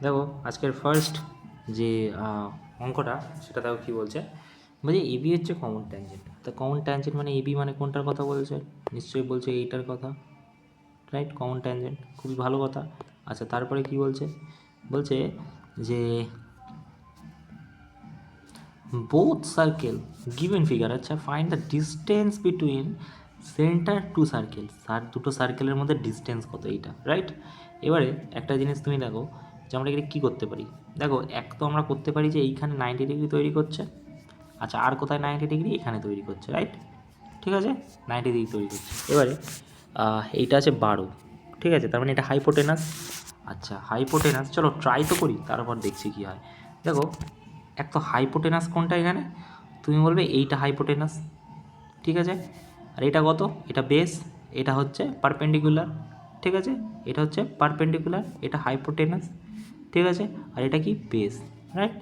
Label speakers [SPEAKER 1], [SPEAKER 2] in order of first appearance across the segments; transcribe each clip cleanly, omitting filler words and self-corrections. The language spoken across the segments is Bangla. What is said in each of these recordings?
[SPEAKER 1] দেখো আজকের ফার্স্ট যে অঙ্কটা সেটা দেখো কী বলছে, বলছে এবি হচ্ছে কমন ট্যানজেন্ট। তো কমন ট্যানজেন্ট মানে এবি মানে কোনটার কথা বলছে? নিশ্চয়ই বলছে এইটার কথা, রাইট? কমন ট্যানজেন্ট, খুবই ভালো কথা। আচ্ছা, তারপরে কি বলছে? বলছে যে both circle given figure, আচ্ছা, find the distance between centre to circle. দুটো সার্কেলের মধ্যে ডিস্টেন্স কত, এইটা, রাইট? এবারে একটা জিনিস তুমি দেখো যে আমরা এখানে কী করতে পারি। দেখো, এক তো আমরা করতে পারি যে এইখানে 90 ডিগ্রি তৈরি করছে। আচ্ছা, আর কোথায় 90 ডিগ্রি? এখানে তৈরি করছে, রাইট? ঠিক আছে, 90 ডিগ্রি তৈরি করছে। এবারে এইটা আছে 12, ঠিক আছে, তার মানে এটা হাইপোটেনাস। আচ্ছা, হাইপোটেনাস, চলো ট্রাই তো করি, তারপর দেখছি কী হয়। দেখো, এক তো হাইপোটেনাস কোনটা এখানে, তুমি বলবে এইটা হাইপোটেনাস, ঠিক আছে। আর এটা কত? এটা বেস, এটা হচ্ছে পারপেন্ডিকুলার, ঠিক আছে, এটা হচ্ছে পারপেন্ডিকুলার, এটা হাইপোটেনাস, ঠিক আছে, আর এটা কি? Base, right?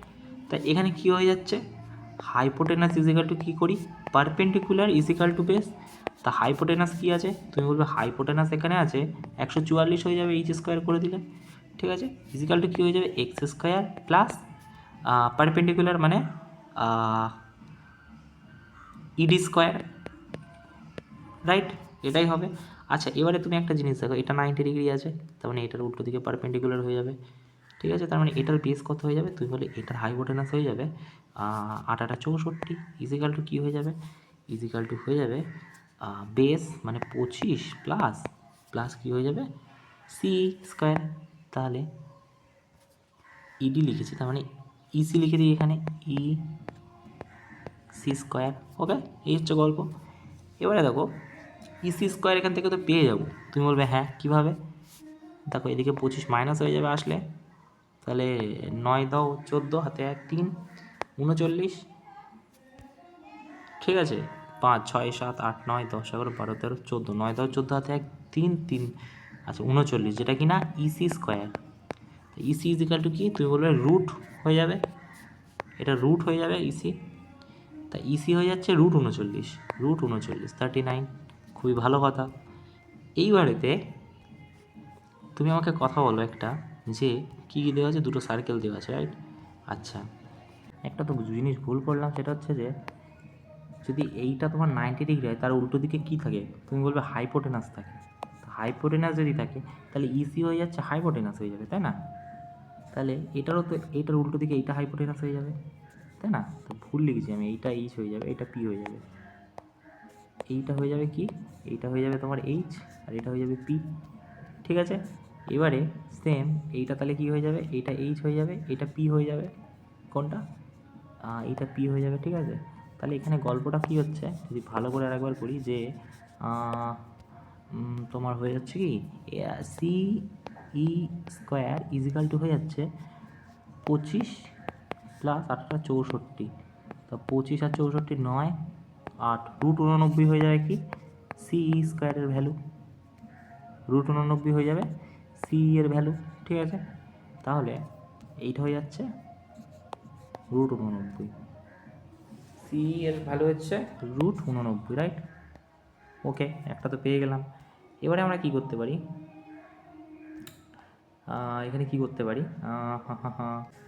[SPEAKER 1] তা এখানে কি হয়ে যাচ্ছে? হাইপোটেনাস ইজিক্যাল টু কী করি? Perpendicular equal to base. তা হাইপোটেনাস কি আছে? তুমি বলবে হাইপোটেনাস এখানে আছে 144 হয়ে যাবে এইচ স্কোয়ার করে দিলে, ঠিক আছে, ইজিক্যাল টু কী হয়ে যাবে? এক্স স্কোয়ার প্লাস পারপেন্ডিকুলার মানে ইডি স্কোয়ার, রাইট? এটাই হবে। আচ্ছা, এবারে তুমি একটা জিনিস দেখো, এটা 90 ডিগ্রি আছে, তার মানে এটার উল্টো দিকে পারপেন্ডিকুলার হয়ে যাবে, ঠিক আছে, তার মানে এটার বেস কত হয়ে যাবে? তুমি বলে এটার হাইপোটেনাস হয়ে যাবে 8 × 64 ইজিক্যাল টু কী হয়ে যাবে? ইজিক্যাল টু হয়ে যাবে বেস মানে 25 প্লাস প্লাস কী হয়ে যাবে? C square. তাহলে ইডি লিখেছি, তার মানে ইসি লিখে দিই এখানে, ই সি স্কোয়ার। ওকে, এই হচ্ছে গল্প। এবারে দেখো, ইসি স্কোয়ার এখান থেকে তো পেয়ে যাবো। তুমি বলবে হ্যাঁ, কীভাবে? দেখো, এদিকে 25 মাইনাস হয়ে যাবে আসলে, তাহলে 9 দাও 14, হাতে 1 3, 39, ঠিক আছে, 5 6 7 8 9 10 11 12 13 14, 9 দাও 14, হাতে 1 3 3, আচ্ছা 39, যেটা কি না EC square. EC equal to কি? তুমি বলবে রুট হয়ে যাবে, এটা রুট হয়ে যাবে ইসি। তা ইসি হয়ে যাচ্ছে √39, √39 39, খুবই ভালো কথা। এইবারেতে তুমি আমাকে কথা বলো একটা, যে কী কী দেওয়া আছে? দুটো সার্কেল দেওয়া আছে, রাইট? আচ্ছা, একটা তো জিনিস ভুল করলাম, সেটা হচ্ছে যে যদি এইটা তোমার 90 ডিগ্রি হয়, তার উল্টো দিকে কী থাকে? তুমি বলবে হাইপোটেনাস থাকে। হাইপোটেনাস যদি থাকে, তাহলে ইসি হয়ে যাচ্ছে হাইপোটেনাস হয়ে যাবে, তাই না? তাহলে এটারও তো, এইটার উল্টো দিকে এইটা হাইপোটেনাস হয়ে যাবে, তাই না? তো ভুল লিখেছি আমি, এইটা এইচ হয়ে যাবে, এটা পি হয়ে যাবে, এইটা হয়ে যাবে কি? এইটা হয়ে যাবে তোমার এইচ, আর এটা হয়ে যাবে পি, ঠিক আছে। এবারে সেম এইটা তাহলে কি হয়ে যাবে? এইটা এইচ হয়ে যাবে, এটা পি হয়ে যাবে, কোনটা? এইটা পি হয়ে যাবে, ঠিক আছে। তাহলে এখানে গল্পটা কি হচ্ছে, যদি ভালো করে আরেকবার করি, যে তোমার হয়ে যাচ্ছে কি, C E square equal to হয়ে যাচ্ছে 25 প্লাস 8 × 64, তো 25 আর 64 9 8, √89 হয়ে যাবে কি? সি ই স্কোয়ারের ভ্যালু, √89 হয়ে যাবে সি এর ভ্যালু, ঠিক আছে। তাহলে এইটা হয়ে যাচ্ছে √89, সি এর ভ্যালু হচ্ছে √89, রাইট? ওকে, একটা তো পেয়ে গেলাম। এবারে আমরা কি করতে পারি? এখানে কি করতে পারি?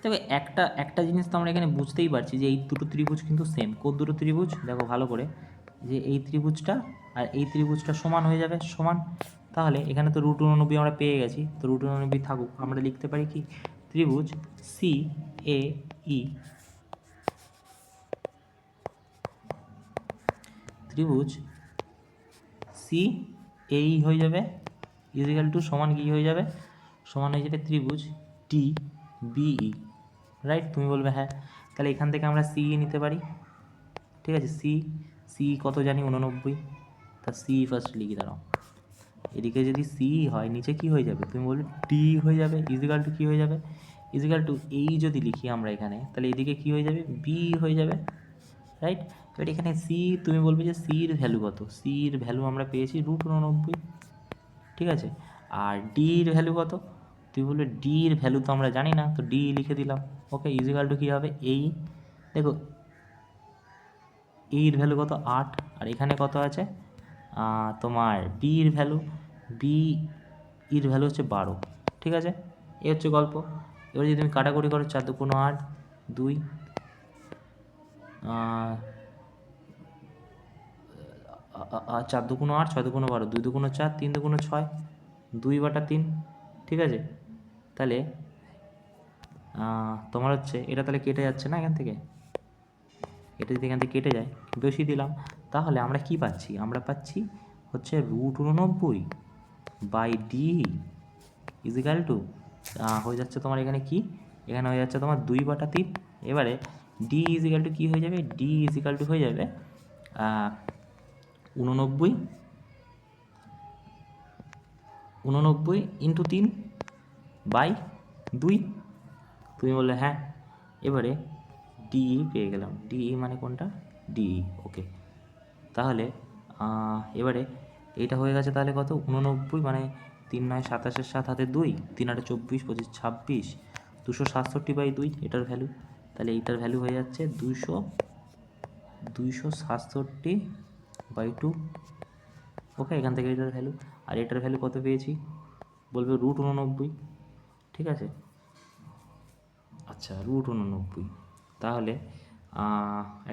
[SPEAKER 1] দেখো, একটা একটা জিনিস তো আমরা এখানে বুঝতেই পারছি যে এই দুটো ত্রিভুজ কিন্তু সেম। কোন দুটো ত্রিভুজ? দেখো ভালো করে, যে এই ত্রিভুজটা আর এই ত্রিভুজটা সমান হয়ে যাবে, সমান। তাহলে এখানে তো √89 আমরা পেয়ে গেছি, তো √89 থাকুক। আমরা লিখতে পারি কি? ত্রিভুজ সি এ ই, ত্রিভুজ সি এ ই হয়ে যাবে ইজিক্যাল টু সমান কি হয়ে যাবে? সমান হয়ে যাবে ত্রিভুজ টি বিই, রাইট? তুমি বলবে হ্যাঁ, তাহলে এখান থেকে আমরা সি নিতে পারি, ঠিক আছে। সি সি কত জানি? 89, তা সি ফার্স্ট লিখি, দাঁড়াও। এদিকে যদি সি হয়, নিচে কি হয়ে যাবে? তুমি বলবে টি হয়ে যাবে, ইজিক্যাল টু কী হয়ে যাবে? ইজিক্যাল টু এই যদি লিখি আমরা এখানে, তাহলে এদিকে কী হয়ে যাবে? বি হয়ে যাবে, রাইট? এবার এখানে সি, তুমি বলবে যে সির ভ্যালু কত? সির ভ্যালু আমরা পেয়েছি √89, ঠিক আছে। আর ডির ভ্যালু কত? তুই বলবে ডির ভ্যালু তো আমরা জানি না, তো ডি লিখে দিলাম। ওকে, ইজিক্যাল টু কী হবে? এই দেখো, এর ভ্যালু কত? 8, আর এখানে কত আছে তোমার বির ভ্যালু? বি এর ভ্যালু হচ্ছে 12, ঠিক আছে। এই হচ্ছে গল্প। এবার যদি তুমি কাটাকুটি করো 4 2 8, 2 4 2 8, 6 2 12, 2 2 4, 3 2 6, 2/3, ঠিক আছে। তাহলে তোমার হচ্ছে এটা তাহলে কেটে যাচ্ছে না এখান থেকে, এটা যদি এখান থেকে কেটে যায়, বেশি দিলাম, তাহলে আমরা কি পাচ্ছি, আমরা পাচ্ছি হচ্ছে √89/d ইজিক্যাল টু হয়ে যাচ্ছে তোমার এখানে কি, এখানে হয়ে যাচ্ছে তোমার 2/3। এবারে ডি ইজিক্যাল টু কী হয়ে যাবে, ডি ইজিক্যাল টু হয়ে যাবে 89 ইন্টু 3/2। তুমি বললে হ্যাঁ। এবারে ডিই পেয়ে গেলাম, ডিই মানে কোনটা, ডিই, ওকে। তাহলে এবারে এইটা হয়ে গেছে, তাহলে কত, 89 মানে 3 9 27, 7 হাতে 2, 3 8 24, 25 26, 267/2 এটার ভ্যালু। তাহলে এইটার ভ্যালু হয়ে যাচ্ছে 267/2, ওকে। এখান থেকে এটার ভ্যালু, আর এটার ভ্যালু কত পেয়েছি, বলবে √89, ঠিক আছে। আচ্ছা, √89, তাহলে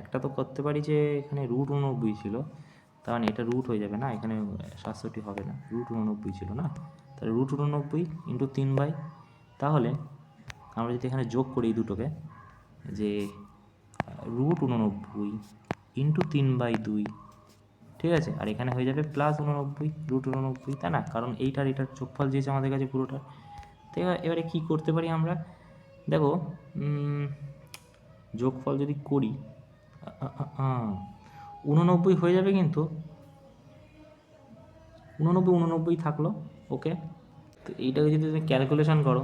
[SPEAKER 1] একটা তো করতে পারি যে এখানে √89 ছিল, তার মানে এটা রুট হয়ে যাবে না, এখানে 67 হবে না, √89 ছিল না, তাহলে √89 ইন্টু 3/, তাহলে আমরা যদি এখানে যোগ করি এই দুটোকে, যে √89 ইন্টু 3/2, ঠিক আছে, আর এখানে হয়ে যাবে +89 √89, তাই না, কারণ এইটার যোগফল দিয়েছে আমাদের কাছে পুরোটা। তো এবারে কী করতে পারি আমরা, দেখো যোগফল যদি করি 89 হয়ে যাবে, কিন্তু 89 থাকলো, ওকে। তো এইটাকে যদি তুমি ক্যালকুলেশন করো,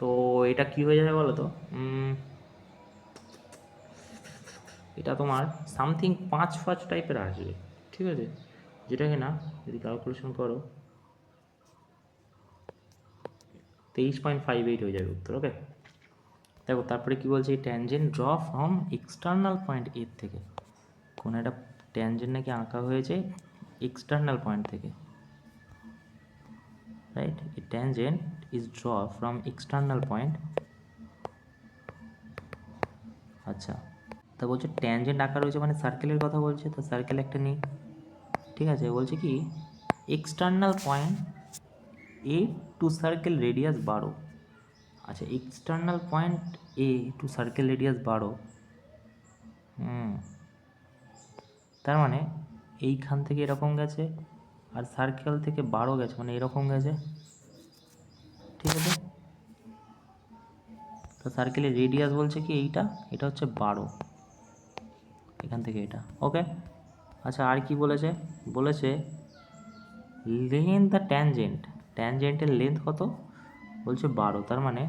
[SPEAKER 1] তো এটা কি হয়ে যাবে বলো তো, এটা তোমার সামথিং 5 টাইপের আসবে, ঠিক আছে, যেটা কিনা যদি ক্যালকুলেশন করো 23.58 হয়ে যাবে উত্তর, ওকে। দেখো তারপরে কি বলছে, এই tangent draw from external point এর থেকে, কোনো একটা ট্যানজেন্ট নাকি আঁকা হয়েছে এক্সটার্নাল পয়েন্ট থেকে, right. A tangent is draw from external point. আচ্ছা, তা বলছে ট্যানজেন্ট আঁকা রয়েছে মানে সার্কেলের কথা বলছে, তো সার্কেল একটা নিই, ঠিক আছে। বলছে কি এক্সটার্নাল পয়েন্ট এ টু সার্কেল রেডিয়াস 12। আচ্ছা, এক্সটার্নাল পয়েন্ট এ টু সার্কেল রেডিয়াস 12, তার মানে এইখান থেকে এরকম গেছে, আর সার্কেল থেকে 12 গেছে, মানে এরকম গেছে, ঠিক আছে। তো সার্কেলের রেডিয়াস বলছে কি এইটা, এটা হচ্ছে 12, এখান থেকে এটা, ওকে। আচ্ছা, আর কি বলেছে, বলেছে লেন্থ দ্য ট্যানজেন্ট, ট্যানজেন্টের লেন্থ কত, বলছে 12, তার মানে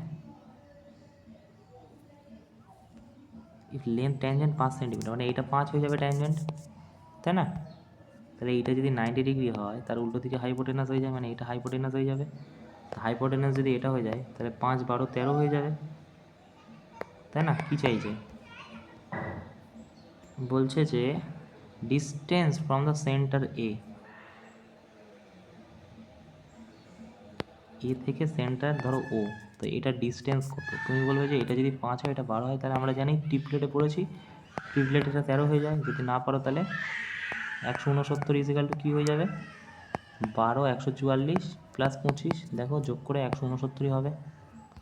[SPEAKER 1] লেন্থ ট্যানজেন্ট 5 সেন্টিমিটার, মানে এইটা 5 হয়ে যাবে ট্যানজেন্ট, তাই না। তাহলে এইটা যদি 90 ডিগ্রি হয়, তার উল্টো দিকে হাইপোটেনাস হয়ে যায়, মানে এটা হাইপোটেনাস হয়ে যাবে। তো হাইপোটেনাস যদি এটা হয়ে যায়, তাহলে 5 12 13 হয়ে যাবে, তাই না। কি চাইছে, বলছে যে ডিস্টেন্স ফ্রম দ্য সেন্টার এ থেকে সেন্টার ধরো ও, তো এটা ডিস্টেন্স কত, তুমি বলবে যে এটা যদি 5 হয়, এটা 12 হয়, তাহলে আমরা জানি ট্রিপলেটে পড়েছি, ট্রিপলেট এটা 13 হয়ে যায়, যদি না পারো তাহলে 169 ইজিক্যাল টু কী হয়ে যাবে, 12 144 প্লাস 25, দেখো যোগ করে 169 হবে,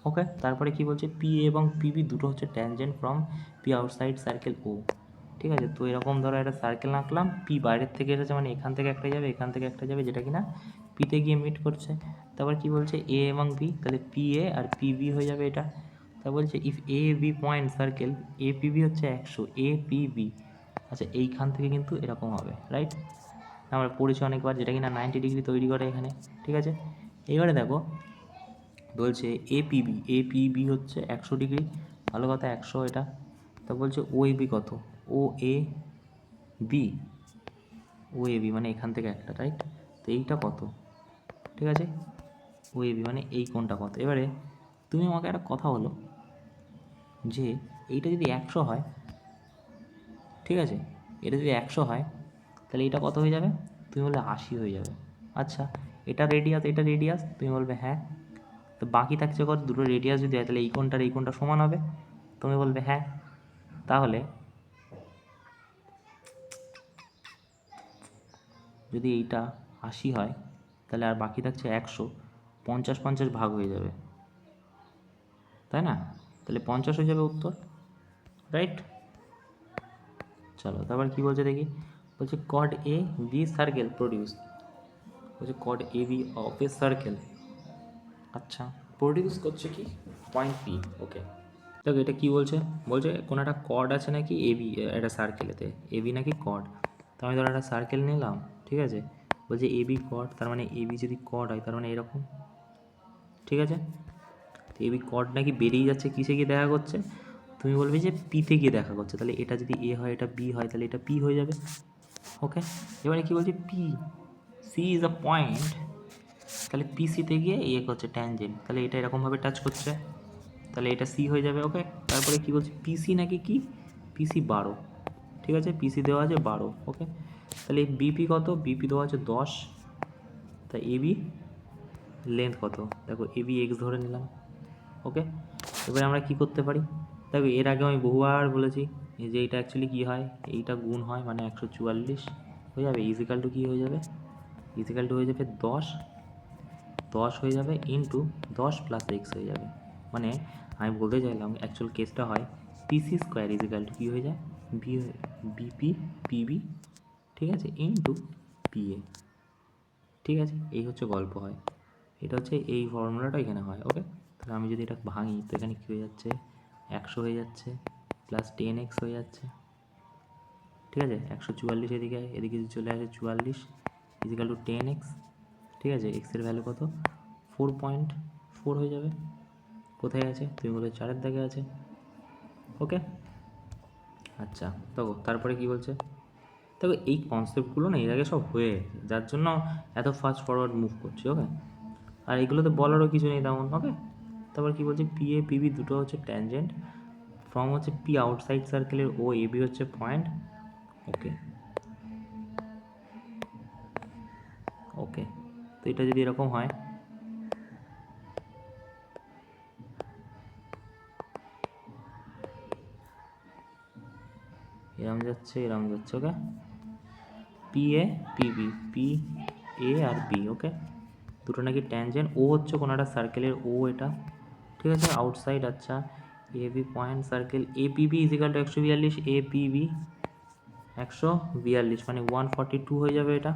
[SPEAKER 1] ওকে। তারপরে কি বলছে, পি এবং পিবি দুটো হচ্ছে tangent from P outside circle O, ঠিক আছে। তো এরকম ধরো একটা সার্কেল আঁকলাম, পি বাইরের থেকে এসেছে, মানে এখান থেকে একটা যাবে, এখান থেকে একটা যাবে, যেটা কিনা পিতে গিয়ে মিট করছে। তারপর কি বলছে, এ এবং বি, তাহলে পি এ আর পি বি হয়ে যাবে এটা। তা বলছে if A B point circle, A P B হচ্ছে 100, এ পি বি, আচ্ছা এইখান থেকে কিন্তু এরকম হবে, রাইট। আমরা পড়েছি অনেকবার, যেটা কিনা 90 ডিগ্রি তৈরি করে এখানে, ঠিক আছে। এবারে দেখো বলছে এপিবি, এপিবি হচ্ছে 100 ডিগ্রি, ভালো কথা 100 এটা। তা বলছে ও এ বি কত, ও A B, O A B মানে এখান থেকে একটা, রাইট। তো এইটা কত, ঠিক আছে, ও এ বি মানে এই কোণটা কত। এবারে তুমি আমাকে একটা কথা বলো যে এইটা যদি 100 হয়, ঠিক আছে, এটা যদি 100 হয়, তাহলে এটা কত হয়ে যাবে, তুমি বললে 80 হয়ে যাবে। আচ্ছা, এটা রেডিয়াস, এটা রেডিয়াস, তুমি বলবে হ্যাঁ, তো বাকি থাকছে কত, দুটো রেডিয়াস যদি হয় তাহলে এই কোণটার এই কোণটা সমান হবে। তুমি বলবে হ্যাঁ। তাহলে যদি এইটা 80 হয় তাহলে আর বাকি থাকছে 100, 50-50 ভাগ হয়ে যাবে, তাই না? তাহলে 50 হয়ে যাবে উত্তর, রাইট? চলো তারপর কি বলছে দেখি। বলছে কড এ বি সার্কেল প্রডিউস, বলছে কড A B of a circle, আচ্ছা প্রডিউস করছে কি পয়েন্ট পি। ওকে, দেখো এটা কি বলছে, বলছে কোনো একটা কর্ড আছে নাকি এ বি, একটা সার্কেলেতে এ বি নাকি কর্ড। তো আমি ধরো একটা সার্কেল নিলাম, ঠিক আছে, বলছে এ বি কর্ড, তার মানে এ বি যদি কর্ড হয় তার মানে এরকম, ঠিক আছে। তো এ বি কর্ড নাকি বেরিয়ে যাচ্ছে কিসে গিয়ে দেখা করছে, তুমি বলবে যে পিতে গিয়ে দেখা করছে, তাহলে এটা যদি এ হয় এটা বি হয় তাহলে এটা পি হয়ে যাবে। ওকে, এবারে কী বলছে P, C is a point, তাহলে পিসিতে গিয়ে ইয়ে করছে ট্যানজেন্ট, তাহলে এটা এরকমভাবে টাচ করছে, তাহলে এটা সি হয়ে যাবে। ওকে, তারপরে কী বলছে পিসি নাকি কি, পিসি 12, ঠিক আছে, পিসি দেওয়া আছে 12। ওকে, তাহলে বিপি কত, বিপি দেওয়া আছে 10, তা এবি লেন্থ কত, দেখো এবি এক্স ধরে নিলাম। ওকে, এবারে আমরা কি করতে পারি, দেখো এর আগে আমি বহুবার বলেছি যে এইটা অ্যাকচুয়ালি কী হয়, এইটা গুণ হয় মানে 144 হয়ে যাবে, ইজিক্যাল টু কী হয়ে যাবে, ইজিক্যাল টু হয়ে যাবে 10, 10 হয়ে যাবে ইন্টু 10 প্লাস এক্স হয়ে যাবে। মানে আমি বলতে চাইলাম অ্যাকচুয়াল কেসটা হয় পিসি স্কোয়ার ইজিক্যাল টু কী হয়ে যায়, বিপি পিবি, ঠিক আছে, ইন্টু পিএ, ঠিক আছে, এই হচ্ছে গল্প হয়, এটা হচ্ছে এই ফর্মুলাটা এখানে হয়। ওকে, তাহলে আমি যদি এটা ভাঙি তো এখানে কী হয়ে যাচ্ছে, 100 হয়ে যাচ্ছে প্লাস 10x হয়ে যাচ্ছে, ঠিক আছে, 144 এদিকে, এদিকে চলে আসে 44 ইজিক্যাল টু 10x, ঠিক আছে, এক্সের ভ্যালু কত 4.4 হয়ে যাবে। কোথায় আছে, তুমি বলে 4-এর দাগে আছে। ওকে, আচ্ছা দেখো তারপরে কি বলছে, দেখো এই কনসেপ্টগুলো না এর আগে সব হয়ে গেছে, যার জন্য এত ফাস্ট ফরওয়ার্ড মুভ করছি। ওকে, আর এগুলোতে বলারও কিছু নেই তেমন। ওকে, তারপর কি বলছে পি এ পিবি দুটো হচ্ছে ট্যানজেন্ট, ফ্রম হচ্ছে পি আউটসাইড সার্কেলের ও এ বি হচ্ছে পয়েন্ট। ওকে, ওকে, তো এটা যদি এরকম হয়, এরম যাচ্ছে এরম যাচ্ছে। Okay, P A PB, P A আর বি, ওকে, দুটো নাকি ট্যানজেন্ট, ও হচ্ছে কোনো একটা সার্কেলের ও এটা, ঠিক আছে, আউটসাইড। আচ্ছা এ বি পয়েন্ট সার্কেল এ পিবি ইজিক্যাল টু 142, এ পিবি 142 মানে 142 হয়ে যাবে এটা,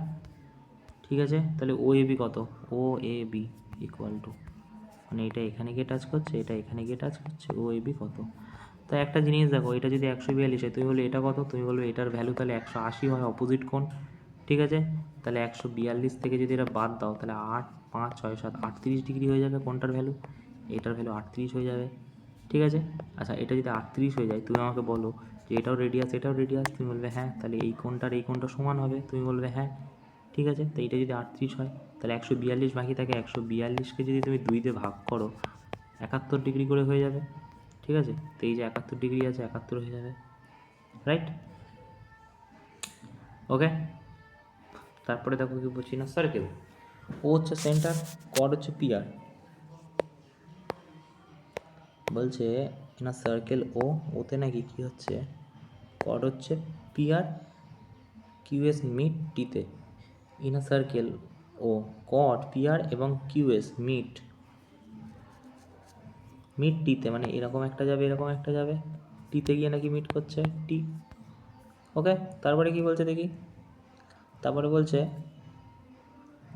[SPEAKER 1] ঠিক আছে। তাহলে ও এ বি কত, ও এ বি ইকুয়াল টু, মানে এটা এখানে গিয়ে টাচ করছে, এটা এখানে গিয়ে টাচ করছে, ও এ বি কত। তো একটা জিনিস দেখো, এটা যদি 142 হয় তুমি বলবে এটা কত, তুমি বলবে এটার ভ্যালু তাহলে 180 হয়, অপোজিট কোণ, ঠিক আছে। তাহলে 142 থেকে যদি এটা বাদ দাও তাহলে 8, 5, 6, 7, 38 ডিগ্রি হয়ে যাবে কোনটার ভ্যালু, এটার ভ্যালু 38 হয়ে যাবে, ঠিক আছে। আচ্ছা এটা যদি 38 হয়ে যায়, তুমি আমাকে বলো যে এটাও রেডিয়াস এটাও রেডিয়াস, তুমি বলবে হ্যাঁ, তাহলে এই কোণটার এই কোণটা সমান হবে, তুমি বলবে হ্যাঁ, ঠিক আছে। তো এইটা যদি 38 হয় তাহলে 142 বাকি থাকে, 142কে যদি তুমি 2 দিয়ে ভাগ করো 71 ডিগ্রি করে হয়ে যাবে, ঠিক আছে। তো এই যে 71 ডিগ্রি আছে 71 হয়ে যাবে, রাইট। ওকে, তারপরে দেখো কি বলছি না, সার্কেল ও হচ্ছে সেন্টার, কড হচ্ছে পিআর, বলছে না সার্কেল ও, ওতে নাকি কী হচ্ছে, কড হচ্ছে পিআর, কিউএস মিট টিতে, ইন আ সার্কেল ও কড পিআর এবং কিউএস মিট টিতে, মানে এরকম একটা যাবে এরকম একটা যাবে, টিতে গিয়ে নাকি মিট করছে টি। ওকে, তারপরে কি বলছে দেখি, তারপরে বলছে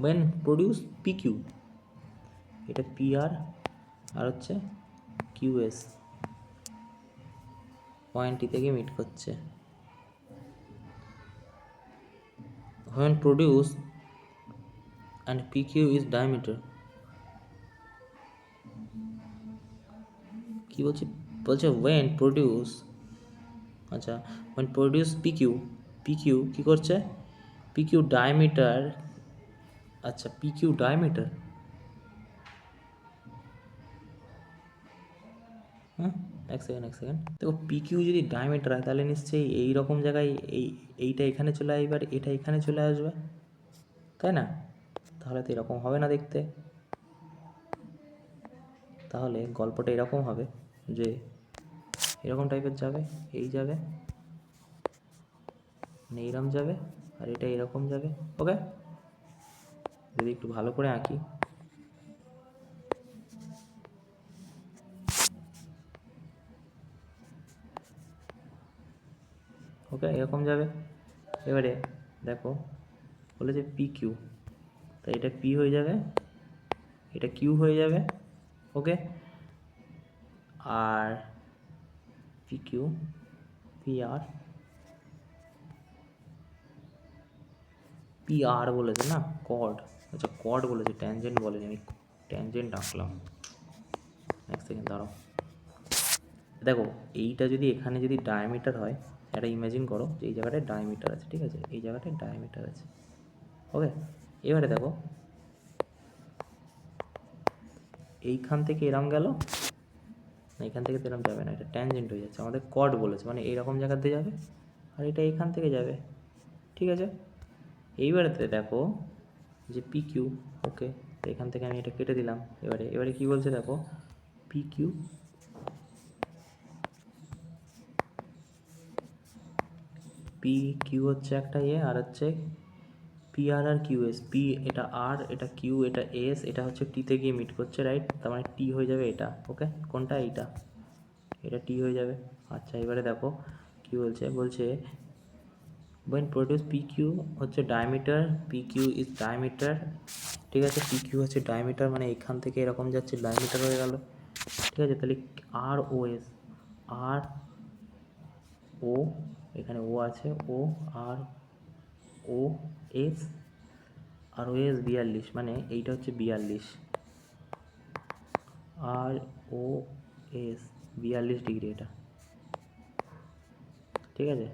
[SPEAKER 1] when produce PQ, এটা PR আর হচ্ছে QS পয়েন্টটি থেকে মিট করছে, when produce and PQ is diameter, কি বলছে, বলছে when produce, আচ্ছা when produce PQ, PQ কি করছে, PQ diameter, আচ্ছা PQ diameter, হ্যাঁ এক সেকেন্ড দেখো পিকিউ যদি ডায়ামিটার হয় তাহলে নিশ্চয়ই এই রকম জায়গায় এইটা এখানে চলে আসবে আর এটা এখানে চলে আসবে, তাই না? তাহলে তো এরকম হবে না দেখতে, তাহলে গল্পটা এরকম হবে যে এরকম টাইপের যাবে, এই যাবে, মানে এইরকম যাবে, আর এটা এরকম যাবে। ওকে, যদি একটু ভালো করে আঁকি, ওকে এরকম যাবে। এবারে দেখো বলেছে পি কিউ, তাই এটা পি হয়ে যাবে, এটা কিউ হয়ে যাবে। ওকে, আর P Q, P R, P R বলেছে না, কর্ড, আচ্ছা কর্ড বলেছে, ট্যানজেন্ট বলেনি, আমি ট্যানজেন্ট আঁকলাম। এক সেকেন্ড দাঁড়াও, দেখো এইটা যদি এখানে যদি ডায়ামিটার হয়, এটা ইমাজিন করো যে এই জায়গাটায় ডায়ামিটার আছে, ঠিক আছে, এই জায়গাটায় ডায়ামিটার আছে। ওকে, এবারে দেখো এইখান থেকে এরম গেল, এখান থেকে তো এরম যাবে না, এটা ট্যানজেন্ট হয়ে যাচ্ছে, আমাদের কর্ড বলেছে, মানে এইরকম জায়গাতে যাবে, আর এটা এইখান থেকে যাবে, ঠিক আছে। এইবারেতে দেখো যে পি কিউ, ওকে, তো এখান থেকে আমি এটা কেটে দিলাম। এবারে কি বলছে দেখো, পি কিউ, পি কিউ হচ্ছে একটা ইয়ে, আর হচ্ছে পি আর আর কিউ এস, পি এটা আর, এটা কিউ, এটা এস, এটা হচ্ছে টিতে গিয়ে মিট করছে, রাইট, তার মানে টি হয়ে যাবে এটা। ওকে, কোনটা, এইটা, এটা টি হয়ে যাবে। আচ্ছা এবারে দেখো কি বলছে, বলছে when produce PQ হচ্ছে ডায়ামিটার, PQ ইজ ডায়ামিটার, ঠিক আছে, PQ হচ্ছে ডায়ামিটার, মানে এখান থেকে এরকম যাচ্ছে, ডায়ামিটার হয়ে গেল, ঠিক আছে। তাহলে আর ও এস, আর ও, এখানে ও আছে, ও আর ও এস, আর ও এস 42, মানে এইটা হচ্ছে 42, আর ও এস 42 ডিগ্রি, এটা ঠিক আছে।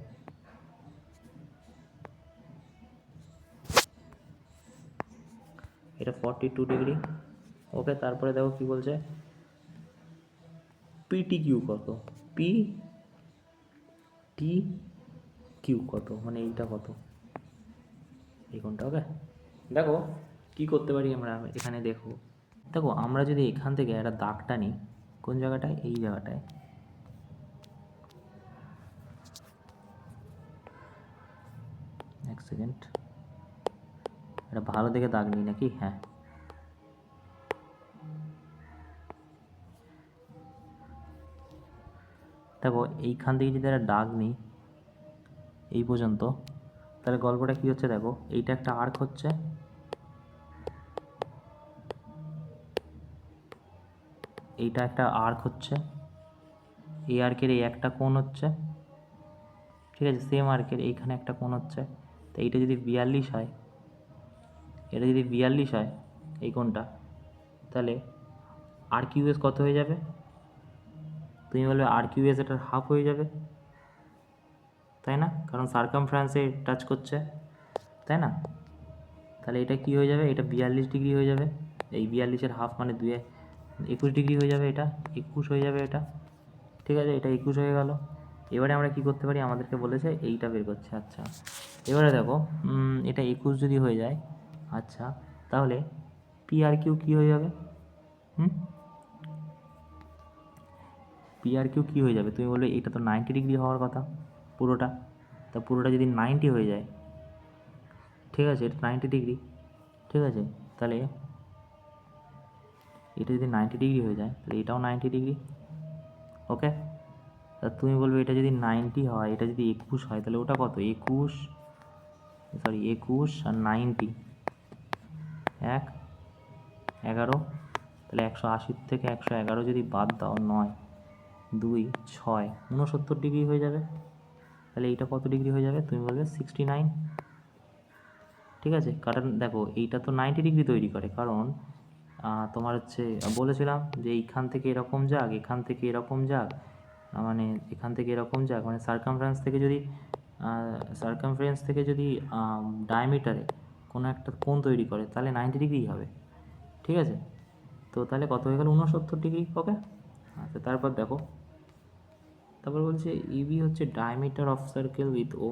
[SPEAKER 1] এটা 42 ডিগ্রি। ওকে, তারপরে দেখো কি বলছে, পিটি কিউ কত, পি টি কিউ কত, মানে এইটা কত, এই কোনটা। ওকে, দেখো কি করতে পারি আমরা এখানে, দেখো দেখো আমরা যদি এখান থেকে একটা দাগটা নিই, কোন জায়গাটায়, এই জায়গাটায়, এক সেকেন্ড, এটা ভালো দেখে দাগ নিই নাকি, হ্যাঁ দেখো এইখান থেকে যদি একটা দাগ নিই এই পর্যন্ত, তাহলে গল্পটা কি হচ্ছে দেখো, এইটা একটা আর্ক হচ্ছে, এইটা একটা আর্ক হচ্ছে, এই আর্কের এই একটা কোণ হচ্ছে, ঠিক আছে, সেম আর্কের এইখানে একটা কোণ হচ্ছে। তো এইটা যদি 42 হয়, এটা যদি 42 হয় এই কোণটা, তাহলে আর কিউএস কত হয়ে যাবে, তুমি বলবে আর কিউএস এটার হাফ হয়ে যাবে, তাই না, কারণ সার্কামফারেন্সে টাচ করছে, তাই না। তাহলে এটা কি হয়ে যাবে, এটা 42 ডিগ্রি হয়ে যাবে, এই 42-এর হাফ মানে 21 ডিগ্রি হয়ে যাবে, এটা 21 হয়ে যাবে এটা, ঠিক আছে, এটা 21 হয়ে গেল। এবারে আমরা কি করতে পারি, আমাদেরকে বলেছে এইটা বের করছে। আচ্ছা এবারে দেখো এটা 21 যদি হয়ে যায়, আচ্ছা তাহলে পি আর কিউ কী হয়ে যাবে, পি আর কিউ কী হয়ে যাবে, তুমি বলবে এটা তো 90 ডিগ্রি হওয়ার কথা পুরোটা, তা পুরোটা যদি 90 হয়ে যায়, ঠিক আছে, এটা 90 ডিগ্রি, ঠিক আছে, তাহলে এটা যদি 90 ডিগ্রি হয়ে যায়, তাহলে এটাও 90 ডিগ্রি। ওকে, তা তুমি বলবে এটা যদি 90 হয়, এটা যদি 21 হয়, তাহলে ওটা কত, 21 আর 90, 11, তাহলে 180 থেকে 111 যদি বাদ দাও, 9, 2, 6, 69 ডিগ্রি হয়ে যাবে। তাহলে এইটা কত ডিগ্রি হয়ে যাবে, তুমি বলবে 69, ঠিক আছে। কারণ দেখো এইটা তো 90 ডিগ্রি তৈরি করে, কারণ তোমার হচ্ছে বলেছিলাম যে এইখান থেকে এরকম যাক, এখান থেকে এরকম যাক, মানে এখান থেকে এরকম যাক, মানে সার্কামফারেন্স থেকে যদি ডায়ামিটারে কোনো একটা কোণ তৈরি করে, তাহলে 90 ডিগ্রি হবে, ঠিক আছে। তো তাহলে কত হয়ে গেল, 69 ডিগ্রি। ওকে, আচ্ছা তারপর দেখো, তারপর বলছে ইবি হচ্ছে diameter of circle with O,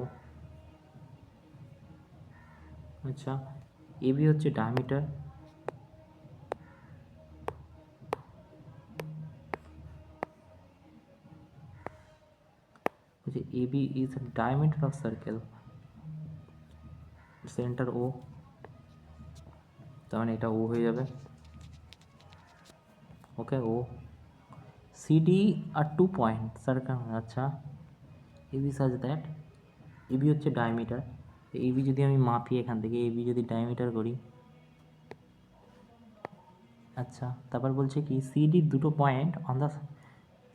[SPEAKER 1] আচ্ছা এবি হচ্ছে ডায়ামিটার, বলছে A B is diameter of circle, centre O, তার মানে এটা ও হয়ে যাবে। ওকে, ও সিডি আর 2 পয়েন্ট সার্কেল। আচ্ছা, এবি সাজ দ্যাট, এবি হচ্ছে ডায়ামিটার, এবি যদি আমি মাপি এখান থেকে, এবি যদি ডায়ামিটার করি, আচ্ছা তারপর বলছে কি সিডির 2 পয়েন্ট অন দ্য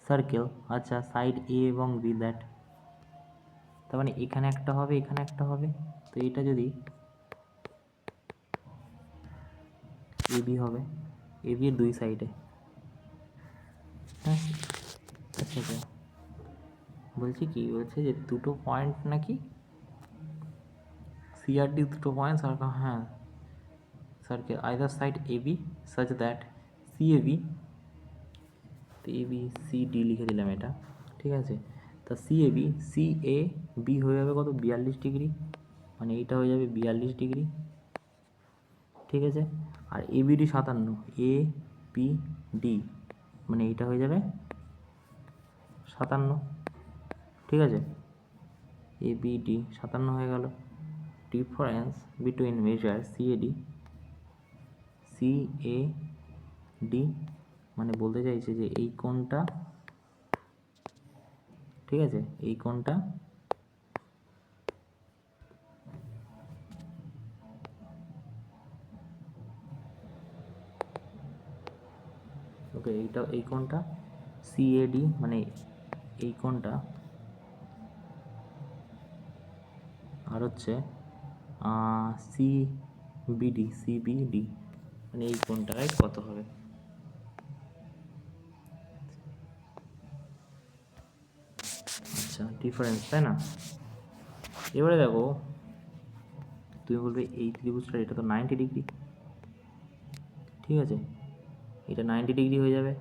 [SPEAKER 1] সার্কেল, আচ্ছা সাইড এ এবং বি দ্যাট, তার মানে এখানে একটা হবে, এখানে একটা হবে, তো এটা যদি এবি হবে, এবি এর 2 সাইডে, হ্যাঁ আচ্ছা আচ্ছা, বলছি কি বলছে যে 2 পয়েন্ট নাকি সিআরডি 2 পয়েন্ট সার্কেল, হ্যাঁ circle either side AB such that CAB, তো এবি সিডি লিখে দিলাম এটা, ঠিক আছে। তা সিএবি সিএ বি হয়ে যাবে কত 42 ডিগ্রি, মানে এইটা হয়ে যাবে 42 ডিগ্রি, ঠিক আছে। আর এবিডি 57, এ পি ডি মানে এইটা হয়ে যাবে 57, ঠিক আছে। এ বি ডি 57 হয়ে গেল। Difference between measure CAD CAD মানে বলতে চাইছে যে এই কোণটা, ঠিক আছে, এই কোণটা ওকে, এইটা এই কোণটা সিএডি মানে এই কোণটা, আর হচ্ছে সিবিডি সিবিডি মানে এই কোণটায় কত হবে। আচ্ছা ডিফারেন্স, তাই না। এবারে দেখো তুমি বলবে এই ত্রিভুজটা এটা তো 90 ডিগ্রি, ঠিক আছে, এটা 90 ডিগ্রি হয়ে যাবে,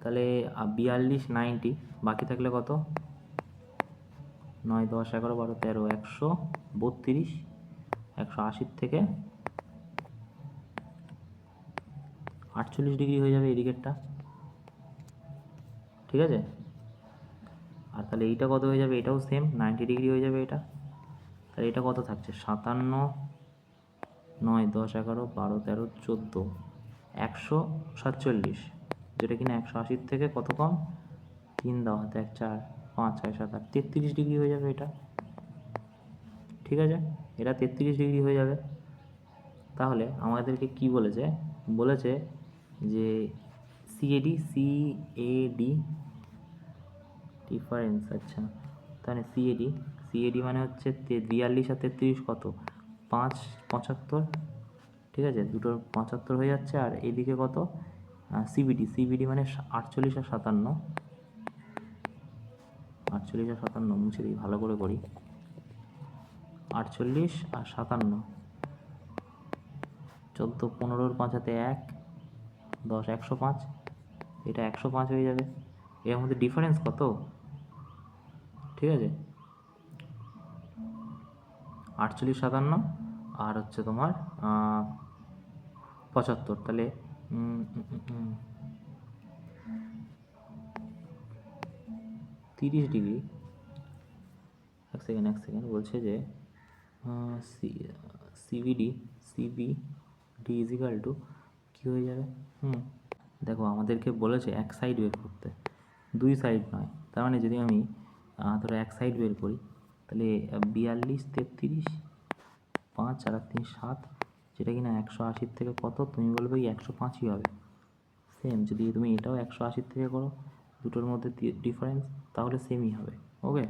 [SPEAKER 1] তাহলে 42 90 বাকি থাকলে কত, 9 10 11 12 13 132, 180 থেকে 48 ডিগ্রি হয়ে যাবে এদিকেরটা, ঠিক আছে। আর তাহলে এইটা কত হয়ে যাবে, এটাও সেম 90 ডিগ্রি হয়ে যাবে এটা, তাহলে এটা কত থাকছে 57, 9 10 11 12 13 14, 147, যেটা কিনা 180 থেকে কত কম, 3 দাও হাতে, 1 4 5 6 7 8 33 ডিগ্রি হয়ে যাবে এটা, ঠিক আছে, এটা 33 ডিগ্রি হয়ে যাবে। তাহলে আমাদেরকে কি বলেছে, বলেছে যে সিএডি সিএডি ডিফারেন্স, আচ্ছা তাহলে সিএডি সিএডি মানে হচ্ছে 42 আর 33 কত 5 75, ঠিক আছে, দুটোর 75 হয়ে যাচ্ছে, আর এইদিকে কত সিবিডি সিবিডি মানে 48 আর 57, 48 আর 57 মুছে দিই ভালো করে করি, 48 আর 57, 14 15 5 হাতে 1 10 105, এটা 105 হয়ে যাবে, এর মধ্যে ডিফারেন্স কত, ঠিক আছে 48 57 আর হচ্ছে তোমার 75, তাহলে 30 ডিগ্রি, এক সেকেন্ড বলছে যে সিবিডি সিবিডি ইজিক্যাল টু কী হয়ে যাবে, দেখো আমাদেরকে বলেছে এক সাইড বের করতে, 2 সাইড নয়, তার মানে যদি আমি ধরো এক সাইড বের করি, তাহলে 42 33 5 আর 3 7, যেটা কিনা 180 থেকে কত, তুমি বলবে এই 105ই হবে, সেম যদি তুমি এটাও 180 থেকে করো, দুটোর মধ্যে ডিফারেন্স তাহলে সেমই হবে, okay.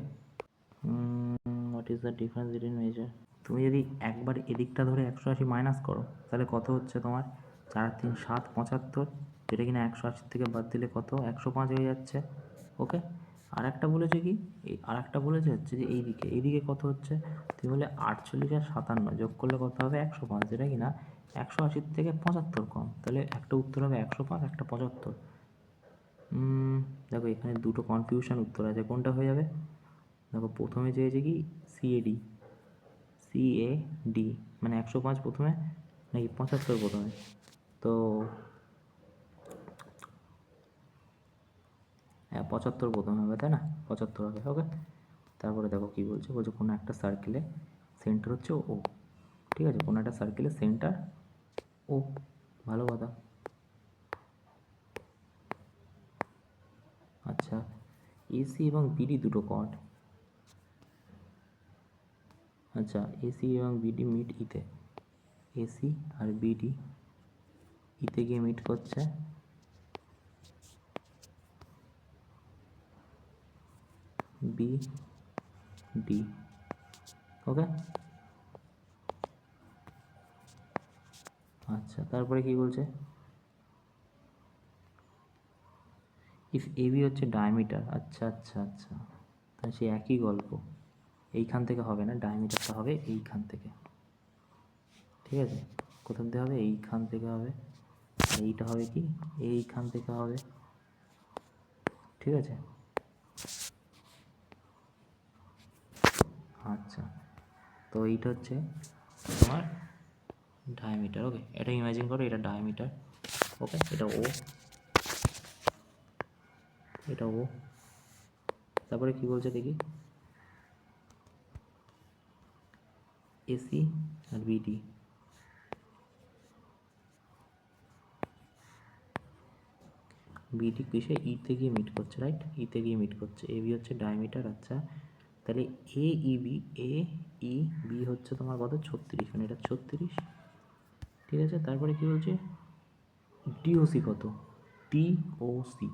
[SPEAKER 1] What is the difference between measure, তুমি যদি একবার এদিকটা ধরে 180 মাইনাস করো, তাহলে কত হচ্ছে তোমার 4 3 7 75, যেটা কিনা 180 থেকে বাদ দিলে কত 105 হয়ে যাচ্ছে, ওকে। আর একটা বলেছে কি, এই আর একটা বলেছে হচ্ছে যে এইদিকে কত হচ্ছে, তুমি বলে 48 আর 57 যোগ করলে কত হবে 105, যেটা কিনা 180 থেকে 75 কম, তাহলে একটা উত্তর হবে 105, একটা 75। দেখো এখানে দুটো কনফিউশন উত্তর আছে, কোনটা হয়ে যাবে, দেখো প্রথমে চেয়েছে কি সিএডি সিএডি মানে 105 প্রথমে নাকি 75 প্রথমে, তো 75 প্রথমে হবে, তাই না, 75 হবে, ওকে। তারপরে দেখো কী বলছে, বলছে কোনো একটা সার্কেলে সেন্টার হচ্ছে ও, ঠিক আছে, কোনো একটা সার্কেলে সেন্টার ও, ভালো কথা। আচ্ছা, এসি এবং বিডি দুটো কর্ড, আচ্ছা এসি এবং বিডি মিট ইতে, এসি আর বিডি ইতে গিয়ে মিট করছে বি ডি, ওকে। আচ্ছা তারপরে কি বলছে, ইফ এবি হচ্ছে ডায়ামিটার, আচ্ছা আচ্ছা আচ্ছা, তাহলে সে একই গল্প, এইখান থেকে হবে না, ডায়ামিটারটা হবে এইখান থেকে, ঠিক আছে, কোথান থেকে হবে, এইখান থেকে হবে, এইটা হবে কি এইখান থেকে হবে, ঠিক আছে। আচ্ছা, তো এইটা হচ্ছে তোমার ডায়ামিটার, ওকে, এটা ইমাজিন করো, এটা ডায়ামিটার, ওকে, এটা ও, এটা ও। তারপরে কি বলছে দেখি, এসি আর বিডি, বিডি কিসে ইতে গিয়ে মিট করছে, রাইট, ইতে গিয়ে মিট করছে, এবি হচ্ছে ডায়ামিটার, আচ্ছা তাহলে এ ই বি হচ্ছে তোমার কত 36, মানে এটা 36, ঠিক আছে। তারপরে কি বলছে, ডিওসি কত, ডিওসি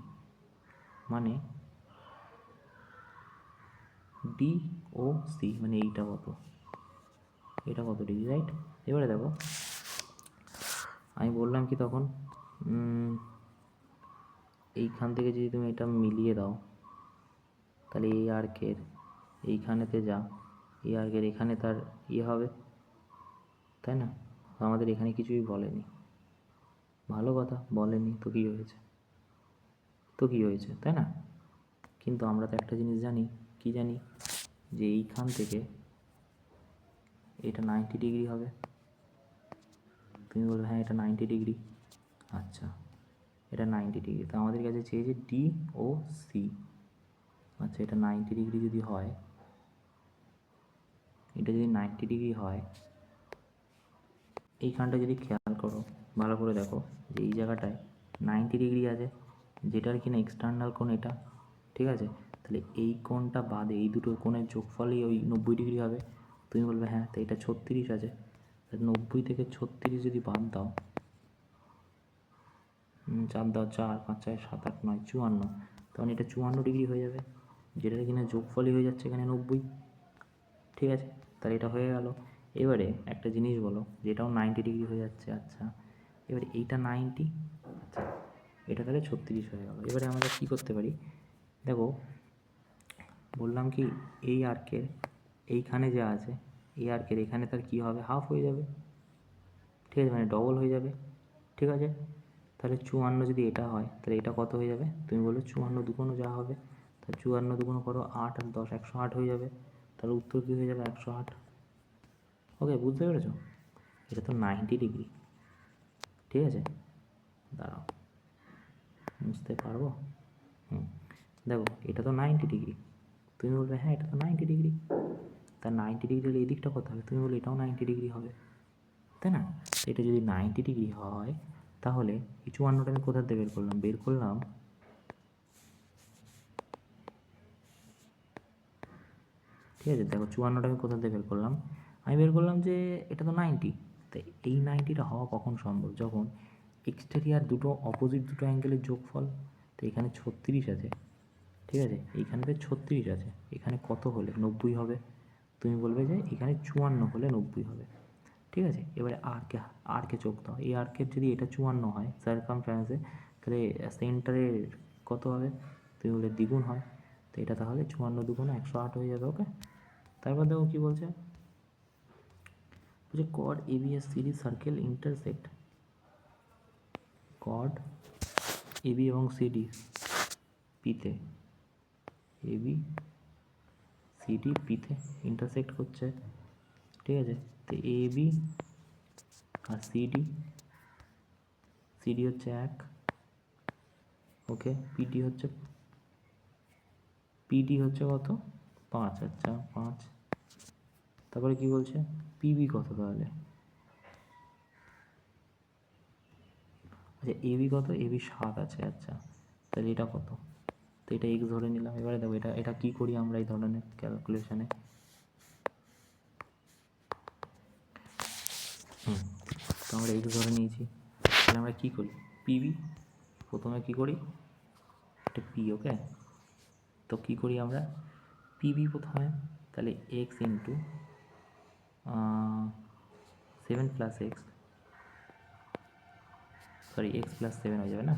[SPEAKER 1] মানে ডিওসি মানে এইটা কত, এটা কত ডিগ্রি, রাইট। এবারে দেখো আমি বললাম কি তখন, এইখান থেকে যদি তুমি এটা মিলিয়ে দাও, তাহলে এই আর্কের এইখানেতে যা, এই আর্কের এখানে তার ইয়ে হবে, তাই না, আমাদের এখানে কিছুই বলেনি, ভালো কথা বলেনি, তো কী হয়েছে, তো কী হয়েছে, তাই না। কিন্তু আমরা তো একটা জিনিস জানি, কি জানি, যে এইখান থেকে এটা 90 ডিগ্রি হবে, তুমি বলবে হ্যাঁ এটা 90 ডিগ্রি, আচ্ছা এটা 90 ডিগ্রি, তো আমাদের কাছে চেয়েছে ডি ও সি, আচ্ছা এটা 90 ডিগ্রি যদি হয়, এটা যদি 90 ডিগ্রি হয়, এইখানটা যদি খেয়াল করো ভালো করে দেখো, যে এই জায়গাটায় 90 ডিগ্রি আছে, যেটার কিনা এক্সটার্নাল কোণ এটা, ঠিক আছে, তাহলে এই কোণটা বাদে এই দুটো কোণের যোগফলই ওই 90 ডিগ্রি হবে, তুমি বলবে হ্যাঁ, তো এটা 36 আছে, 90 থেকে 36 যদি বাদ দাও, 4 দাও 4, 5 4 7 8 9 54, তখন এটা 54 ডিগ্রি হয়ে যাবে, যেটার কিনা যোগফলই হয়ে যাচ্ছে এখানে 90, ঠিক আছে, তাহলে এটা হয়ে গেল। এবারে একটা জিনিস বলো, যেটাও 90 ডিগ্রি হয়ে যাচ্ছে, আচ্ছা এবারে এইটা 90, আচ্ছা এটা তাহলে 36 হয়ে গেল। এবারে আমরা কী করতে পারি, দেখো বললাম কি এই আর্কের এইখানে যা আছে, এই আর্কের এখানে তার কী হবে, হাফ হয়ে যাবে, ঠিক আছে, মানে ডবল হয়ে যাবে, ঠিক আছে। তাহলে 54 যদি এটা হয়, তাহলে এটা কত হয়ে যাবে, তুমি বলো 54 দুগুণ যা হবে, তাহলে 54 দুগুণ করো 8 আর 10 108 হয়ে যাবে, তাহলে উত্তর কী হয়ে যাবে 108, ওকে, বুঝতে পেরেছো, এটা তো 90 ডিগ্রি, ঠিক আছে, দাঁড়াও বুঝতে পারবো, দেখো এটা তো 90 ডিগ্রি, তুমি বলবে হ্যাঁ এটা তো 90 ডিগ্রি, তা 90 ডিগ্রি হলে এই দিকটা কত হবে, তুমি বলবে এটাও 90 ডিগ্রি হবে, তাই না। এটা যদি 90 ডিগ্রি হয়, তাহলে এই 54টা আমি কোথা থেকে বের করলাম ঠিক আছে, দেখো 54টা আমি কোথা থেকে বের করলাম, আমি বের করলাম যে এটা তো 90, তাই এই 90টা হওয়া কখন সম্ভব, যখন এক্সটেরিয়ার দুটো অপোজিট দুটো অ্যাঙ্গেলের যোগফল, তো এখানে 36 আছে, ঠিক আছে, এইখানটায় 36 আছে, এখানে কত হলে 90 হবে, তুমি বলবে যে এখানে 54 হলে 90 হবে, ঠিক আছে। এবারে আরকে চোখ দাও, এই আর্কের যদি এটা 54 হয় সার্কামফারেন্সে, তাহলে সেন্টারের কত হবে, তুমি বললে দ্বিগুণ হয়, তো এটা তাহলে 54 দুগুণ 108 হয়ে যাবে, ওকে। তারপর দেখো কী বলছে, কড এবিএস সিডি সার্কেল ইন্টারসেক্ট, কড এবি এবং সিডি পিতে, এবি সিডি পিতে ইন্টারসেক্ট করছে, ঠিক আছে, তো এবি আর সিডি, সিডি হচ্ছে 1, ওকে, পিডি হচ্ছে কত 5, আচ্ছা 5। তারপরে কি বলছে পিবি কত তাহলে? আচ্ছা এবি কত? এবি 7 আছে, আচ্ছা তাহলে এটা কত? তো এটা এক্স ধরে নিলাম। এবারে দেখো এটা এটা কী করি আমরা এই ধরনের ক্যালকুলেশনে। তো আমরা এক্স ধরে নিয়েছি, তাহলে আমরা কী করি পিবি প্রথমে কী করি এটা পি, ওকে। তো কী করি আমরা পিবি প্রথমে, তাহলে x into 7 plus x, sorry x plus 7 হয়ে যাবে না?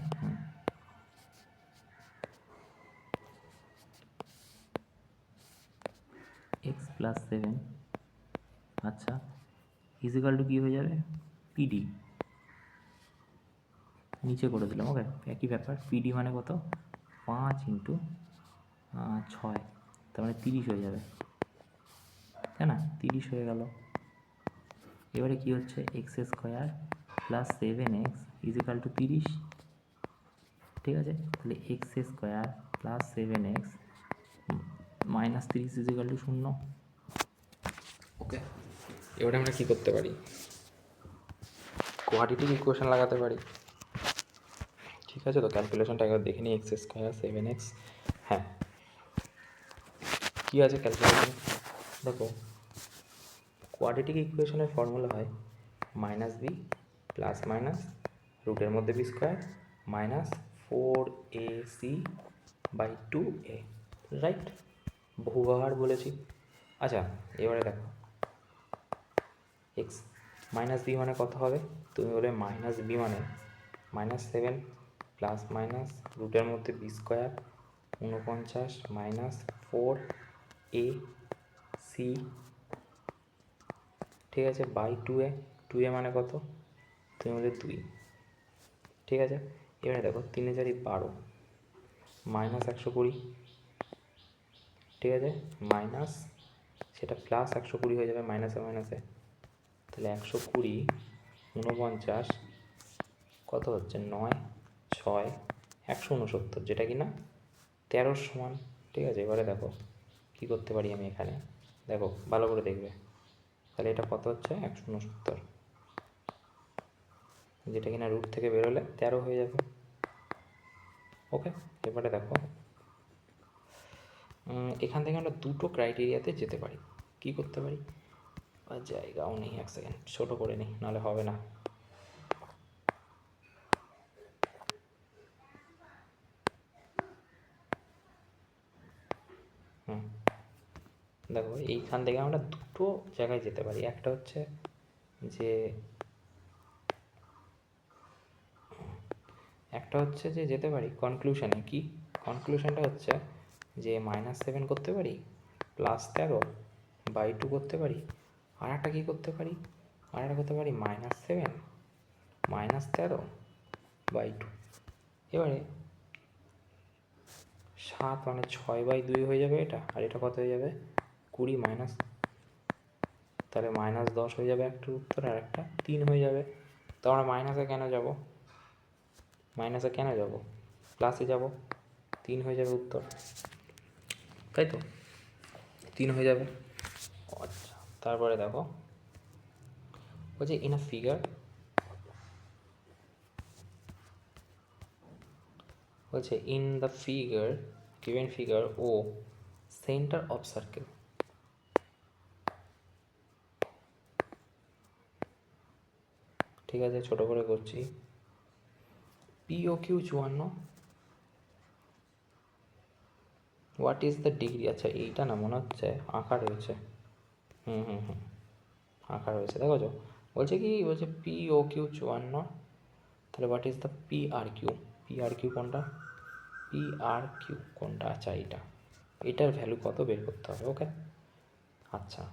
[SPEAKER 1] এক্স প্লাস 7, আচ্ছা ইজিক্যাল টু কী হয়ে যাবে পিডি, নিচে করে দিলাম, ওকে। একই ব্যাপার, পিডি মানে কত 5 ইন্টু 6, তার মানে 30 হয়ে যাবে, তাই না? 30 হয়ে গেল। এবারে কি হচ্ছে X square plus 7x equal to 30, ঠিক আছে। তাহলে X square plus 7x minus 30 equal to 0, okay. এবারে আমরা কী করতে পারি কোয়াড্রেটিক ইকুয়েশন লাগাতে পারি, ঠিক আছে। তো ক্যালকুলেশনটা একবার দেখে নিই, এক্স স্কোয়ার 7x, হ্যাঁ কী আছে ক্যালকুলেশন দেখো। কোয়াড্রেটিক ইকুয়েশনের ফর্মুলা হয় মাইনাস বি প্লাস মাইনাস রুটের মধ্যে B square minus 4ac/2a, right? বহুবার বলেছি। আচ্ছা এবারে দেখো এক্স মাইনাস বি মানে কত হবে, তুমি বলে মাইনাস বি মানে -7 প্লাস মাইনাস রুটের মধ্যে বি স্কোয়ার 49 মাইনাস 4ac, ঠিক আছে, বাই 2a, 2a মানে কত তুমি বলে 2, ঠিক আছে। এবারে দেখো 3 4 12 মাইনাস 120, ঠিক আছে, মাইনাস সেটা প্লাস 120 হয়ে যাবে মাইনাসে মাইনাসে, তাহলে 120 49 কত হচ্ছে 9 6 169, যেটা কি না 13 সমান, ঠিক আছে। এবারে দেখো কী করতে পারি আমি এখানে, দেখো ভালো করে দেখবে, তাহলে এটা কত হচ্ছে 169, যেটা কিনা রুট থেকে বেরোলে 13 হয়ে যাবে, ওকে। এবারে দেখো এখান থেকে আমরা দুটো ক্রাইটেরিয়াতে যেতে পারি। কি করতে পারি, আর জায়গাও নেই, এক সেকেন্ড ছোটো করে নিই নাহলে হবে না। দেখো এইখান থেকে আমরা দুটো জায়গায় যেতে পারি, একটা হচ্ছে যে যেতে পারি কনক্লুশনে। কি কনক্লুশনটা হচ্ছে যে -7 করতে পারি +13/2 করতে পারি, আর একটা কী করতে পারি, আর একটা করতে পারি -7 -13/2। এবারে 7 মানে 6/2 হয়ে যাবে এটা, আর এটা কত হয়ে যাবে 20 মাইনাস, তাহলে -10 হয়ে যাবে একটা উত্তর, আর একটা 3 হয়ে যাবে। তো আমরা মাইনাসে কেন যাব, প্লাসে যাব, 3 হয়ে যাবে উত্তর, তাই তো 3 হয়ে যাবে। আচ্ছা তারপরে দেখো বলছে ইন আ ফিগার, বলছে in the figure given figure O centre of circle, ঠিক আছে ছোটো করে করছি, POQ 54, what is the degree, আচ্ছা এইটা না মনে হচ্ছে আঁকা রয়েছে, আঁকা রয়েছে দেখো তো, বলছে POQ 54, তাহলে হোয়াট ইজ দ্য PRQ, কোনটা, আচ্ছা এটার ভ্যালু কত বের করতে হবে, ওকে। আচ্ছা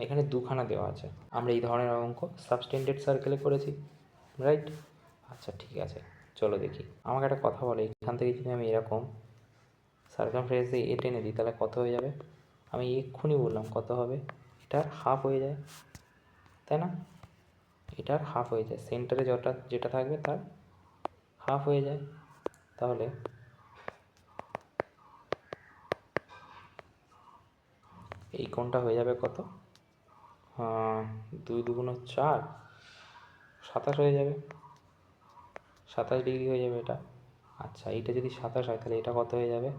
[SPEAKER 1] এখানে দুখানা দেওয়া আছে, আমরা এই ধরনের অঙ্ক সাবস্টেন্ডেড সার্কেলে করেছি, রাইট? আচ্ছা ঠিক আছে চলো দেখি, আমাকে একটা কথা বলে, এখান থেকে যদি আমি এরকম সার্কামফারেন্স দিয়ে টেনে দিই তাহলে কত হয়ে যাবে, আমি এক্ষুনি বললাম কত হবে, এটার হাফ হয়ে যায়, তাই না? এটার হাফ হয়ে যায়, সেন্টারে যেটা থাকবে তার হাফ হয়ে যায়, তাহলে এই কোণটা হয়ে যাবে কত, 2 2 4, 27 হয়ে যাবে, 27 ডিগ্রি হয়ে যাবে এটা। আচ্ছা এইটা যদি 27 হয় তাহলে এটা কত হয়ে যাবে,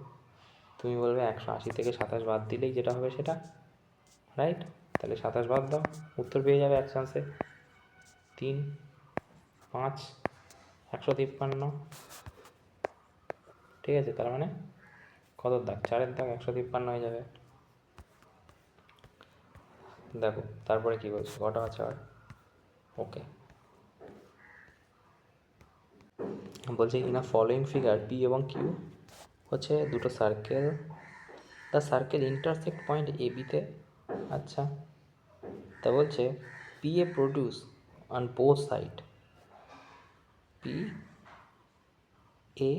[SPEAKER 1] তুমি বলবে 180 থেকে 27 বাদ দিলেই যেটা হবে সেটা, রাইট? তাহলে 27 বাদ দাও, উত্তর পেয়ে যাবে এক চান্সে 3 5 153। ঠিক আছে, তার মানে কত দাগ, 4-এর দাগ 153 হয়ে যাবে। দেখো তারপরে কি বলছে, কটা আছে আর, ওকে বলছে in a following figure P এবং কিউ হচ্ছে দুটো circle, the circle intersect point A বিতে। আচ্ছা, তা বলছে P A produce on both side, P A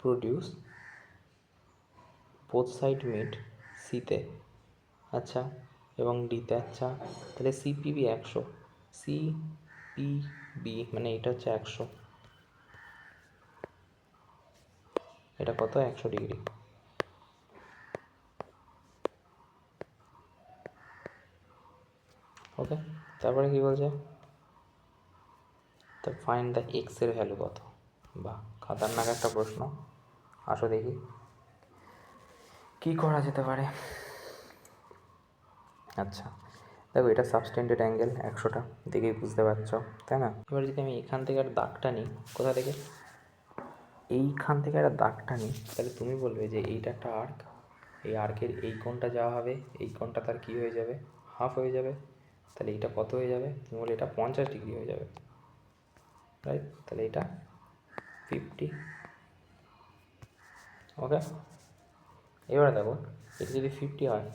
[SPEAKER 1] produce both side meet সিতে। আচ্ছা, এবং ডিতে। আচ্ছা, তাহলে সিপিবি 100, সিপিবি মানে এটা হচ্ছে 100, এটা কত 100 ডিগ্রি। ওকে, তারপরে কি বলছে, তো ফাইন্ড দ্য এক্সের ভ্যালু কত। বাহ, খাতারনাক একটা প্রশ্ন, আসো দেখি কী করা যেতে পারে। আচ্ছা দেখো, এটা সাবস্টেন্ডেড অ্যাঙ্গেল 100টা, দেখেই বুঝতে পারছো তাই না। এবার যদি আমি এখান থেকে একটা দাগটা নিই, কোথা থেকে, এইখান থেকে একটা দাগটা নিই, তাহলে তুমি বলবে যে এইটা একটা আর্ক, এই আর্কের এই কোণটা যাওয়া হবে, এই কোণটা তার কী হয়ে যাবে, হাফ হয়ে যাবে। তাহলে এটা কত হয়ে যাবে, তুমি বলে এটা 50 ডিগ্রি হয়ে যাবে, রাইট? তাহলে এটা 50। ওকে, এবারে দেখো এটা যদি 50 হয়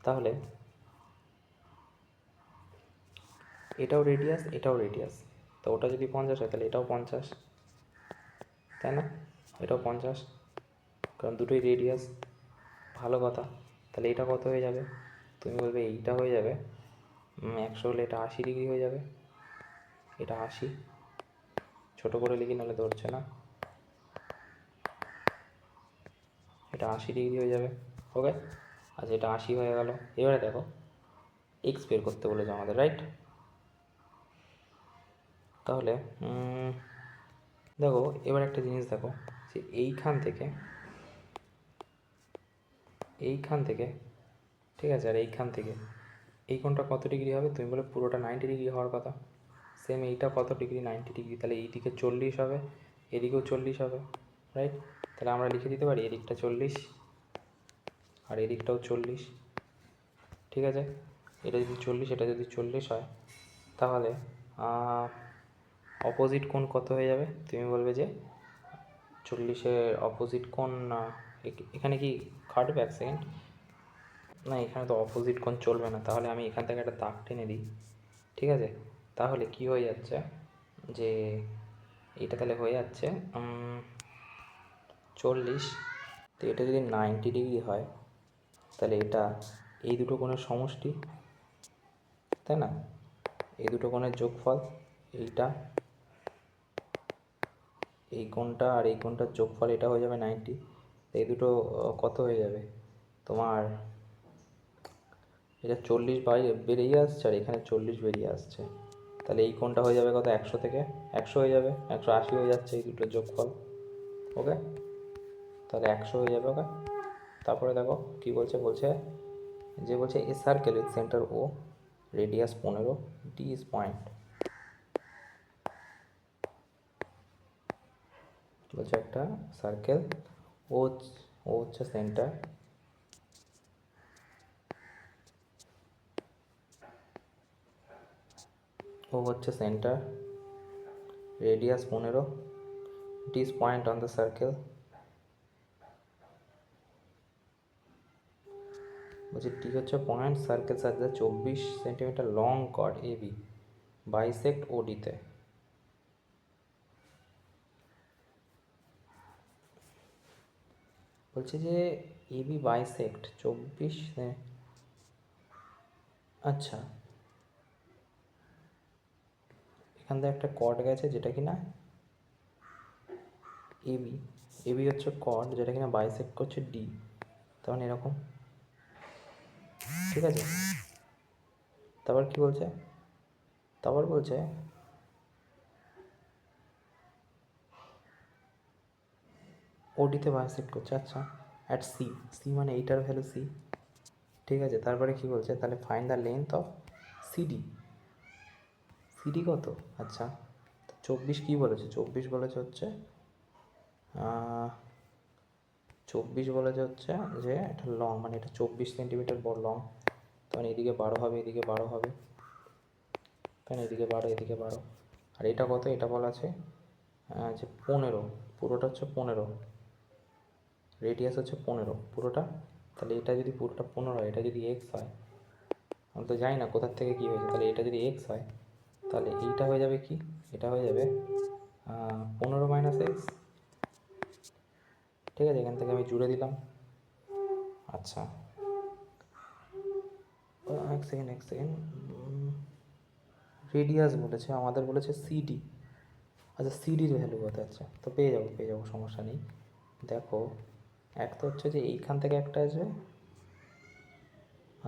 [SPEAKER 1] তাহলে এটাও রেডিয়াস, এটাও রেডিয়াস, তো ওটা যদি 50 হয় তাহলে এটাও 50, তাই না? এটাও 50, কারণ দুটোই রেডিয়াস। ভালো কথা, তাহলে এটা কত হয়ে যাবে, তুমি বলবে এইটা হয়ে যাবে 100 হলে এটা 80 ডিগ্রি হয়ে যাবে, এটা 80, ছোটো করে লিখি নাহলে ধরছে না, এটা 80 ডিগ্রি হয়ে যাবে। ওকে, আচ্ছা এটা 80 হয়ে গেল। এবারে দেখো এক্স বের করতে বলেছে আমাদের, রাইট? তাহলে দেখো এবার একটা জিনিস দেখো, যে এইখান থেকে ঠিক আছে, আর এইখান থেকে এই কোণটা কত ডিগ্রি হবে, তুমি বলে পুরোটা 90 ডিগ্রি হওয়ার কথা। সেম এইটা কত ডিগ্রি, 90 ডিগ্রি, তাহলে এইদিকে 40 হবে, এদিকেও 40 হবে, রাইট? তাহলে আমরা লিখে দিতে পারি এদিকটা 40 আর এদিকটাও 40। ঠিক আছে, এটা যদি 40, এটা যদি 40 হয় তাহলে অপোজিট কোণ কত হয়ে যাবে, তুমি বলবে যে 40-এর অপোজিট কোণ, এখানে কি খাটবে এক সেকেন্ড, না এখানে তো অপোজিট কোণ চলবে না, তাহলে আমি এখান থেকে একটা দাগ টেনে দিই। ঠিক আছে, তাহলে কি হয়ে যাচ্ছে যে এটা তাহলে হয়ে যাচ্ছে 40, তো এটা যদি 90 ডিগ্রি হয় তাহলে এটা এই দুটো কোণের সমষ্টি, তাই না? এই দুটো কোণের যোগফল, এইটা এই কোণটা আর এই কোণটার যোগফল, এটা হয়ে যাবে 90। এই দুটো কত হয়ে যাবে তোমার, এটা 40 বাইরে বেরিয়ে আসছে আর এখানে 40 বেরিয়ে আসছে, তাহলে এই কোণটা হয়ে যাবে কত, 100 থেকে 100 হয়ে যাবে, 180 হয়ে যাচ্ছে এই দুটোর যোগফল। ওকে, তাহলে 100 হয়ে যাবে। ওকে, তারপরে দেখো কী বলছে, বলছে a circle with centre O, radius 15, D is point. বলছে একটা সার্কেল, ও হচ্ছে সেন্টার, ও হচ্ছে centre, radius 15, D is point on the circle. বলছে ডি হচ্ছে point, circle such the 24 centimetre long chord A B bisect O ডিতে। বলছে যে এ বি বাইসেক্ট 24, আচ্ছা এখান থেকে একটা কর্ড গেছে যেটা কি না এবি, এবি হচ্ছে কর্ড যেটা কিনা বাইসেক্ট করছে ডি, তখন এরকম ঠিক আছে, তারপর কি বলছে, তারপর বলছে ওডিতে বাইসেক্ট করছে। আচ্ছা, অ্যাট সি, সি মানে এইটার ভ্যালু সি। ঠিক আছে, তারপরে কি বলছে, তাহলে find the length of CD. CD কত? আচ্ছা, 24 কী বলেছে, 24 বলেছে হচ্ছে 24 বলেছে হচ্ছে যে এটা লং, মানে এটা 24 সেন্টিমিটার বড় লং, তখন এদিকে 12 হবে, এদিকে 12 হবে, তাই না, এদিকে 12 এদিকে 12। আর এটা কত, এটা বলা আছে যে 15, পুরোটা হচ্ছে 15, রেডিয়াস হচ্ছে 15 পুরোটা। তাহলে এটা যদি পুরোটা 15 হয়, এটা যদি এক্স হয়, আমি তো জানি না কোথার থেকে কী হয়েছে, তাহলে এটা যদি এক্স হয়, তাহলে এইটা হয়ে যাবে কি, এটা হয়ে যাবে 15 মাইনাস এক্স। ঠিক আছে, এখান থেকে আমি জুড়ে দিলাম। আচ্ছা, এক সেকেন্ড এক সেকেন্ড, রেডিয়াস বলেছে, আমাদের বলেছে সিডি। আচ্ছা, সিডির ভ্যালু কত? আচ্ছা, তো পেয়ে যাবো, সমস্যা নেই। দেখো, এক তো হচ্ছে যে এইখান থেকে একটা আসবে।